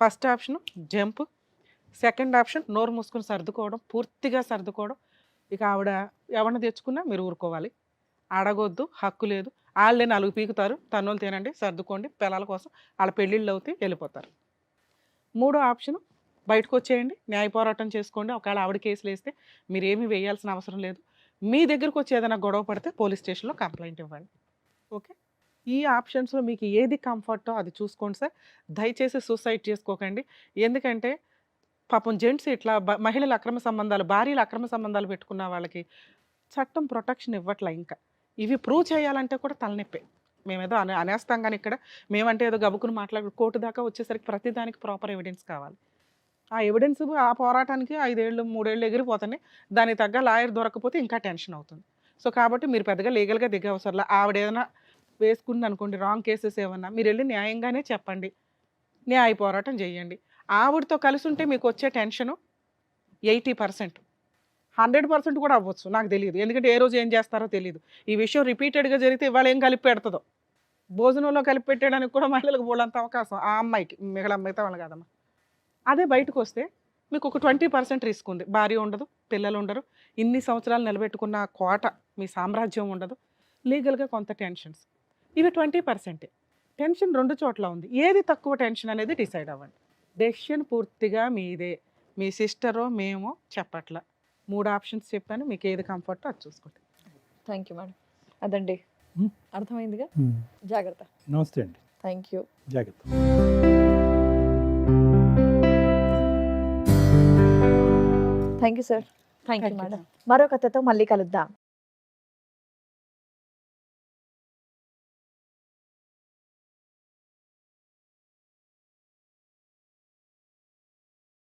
first option jump, second option నోరు మూసుకుని సర్దుకోవడం, పూర్తిగా సర్దుకోవడం. ఇక ఆవిడ ఎవరిని తెచ్చుకున్నా మీరు ఊరుకోవాలి, అడగొద్దు, హక్కు లేదు. వాళ్ళే 4 పీకుతారు, తన్నులు తినండి, సర్దుకోండి, పిల్లల కోసం వాళ్ళ పెళ్ళిళ్ళు అవుతాయి, వెళ్ళిపోతారు. మూడో ఆప్షన్ బయటకు వచ్చేయండి, న్యాయ పోరాటం చేసుకోండి. ఒకవేళ ఆవిడ కేసులు వేస్తే మీరు ఏమీ వేయాల్సిన అవసరం లేదు. మీ దగ్గరకు వచ్చి ఏదైనా గొడవ పడితే పోలీస్ స్టేషన్లో కంప్లైంట్ ఇవ్వండి. ఓకే, ఈ ఆప్షన్స్లో మీకు ఏది కంఫర్టో అది చూసుకోండి సార్. దయచేసి సూసైడ్ చేసుకోకండి. ఎందుకంటే పాపం జెంట్స్ ఇట్లా మహిళల అక్రమ సంబంధాలు, భార్యల అక్రమ సంబంధాలు పెట్టుకున్న వాళ్ళకి చట్టం ప్రొటెక్షన్ ఇవ్వట్లే. ఇంకా ఇవి ప్రూవ్ చేయాలంటే కూడా తలనొప్పే. మేమేదో అనేస్తాం కానీ ఇక్కడ మేమంటే ఏదో గబుకుని మాట్లాడు, కోర్టు దాకా వచ్చేసరికి ప్రతిదానికి ప్రాపర్ ఎవిడెన్స్ కావాలి. ఆ ఎవిడెన్స్ ఆ పోరాటానికి 5 ఏళ్ళు 3 ఏళ్ళు ఎగిరిపోతాయి. దానికి తగ్గ లాయర్ దొరకకపోతే ఇంకా టెన్షన్ అవుతుంది. సో కాబట్టి మీరు పెద్దగా లీగల్గా దిగవసరలా. ఆవిడ ఏదైనా వేసుకుంది అనుకోండి రాంగ్ కేసెస్ ఏమన్నా, మీరు వెళ్ళి న్యాయంగానే చెప్పండి, న్యాయ పోరాటం చేయండి. ఆవిడతో కలిసి ఉంటే మీకు వచ్చే టెన్షను 80%, 100% కూడా అవ్వచ్చు, నాకు తెలియదు. ఎందుకంటే ఏ రోజు ఏం చేస్తారో తెలియదు. ఈ విషయం రిపీటెడ్గా జరిగితే ఇవాళ ఏం కలిపి పెడుతుందో, భోజనంలో కలిపి పెట్టడానికి కూడా మహిళలకు బోలంత అవకాశం, ఆ అమ్మాయికి, మిగతా వాళ్ళు కాదమ్మా. అదే బయటకు వస్తే మీకు ఒక 20% రిస్క్ ఉంది. భార్య ఉండదు, పిల్లలు ఉండరు, ఇన్ని సంవత్సరాలు నిలబెట్టుకున్న కోట, మీ సామ్రాజ్యం ఉండదు, లీగల్గా కొంత టెన్షన్స్. ఇవి 20%. టెన్షన్ 2 చోట్ల ఉంది. ఏది తక్కువ టెన్షన్ అనేది డిసైడ్ అవ్వండి. డెసిషన్ పూర్తిగా మీదే. మీ సిస్టరో మేమో చెప్పట్ల. 3 ఆప్షన్స్ చెప్పాను, మీకు ఏది కంఫర్టో అది చూసుకోండి. Thank you madam. అదండి, అర్థమైందిగా. జాగ్రత్త. నమస్తే అండి. Thank you. జాగ్రత్త. Thank you sir. Thank you Thank you. Madam. మరో కథతో మళ్ళీ కలుద్దాం.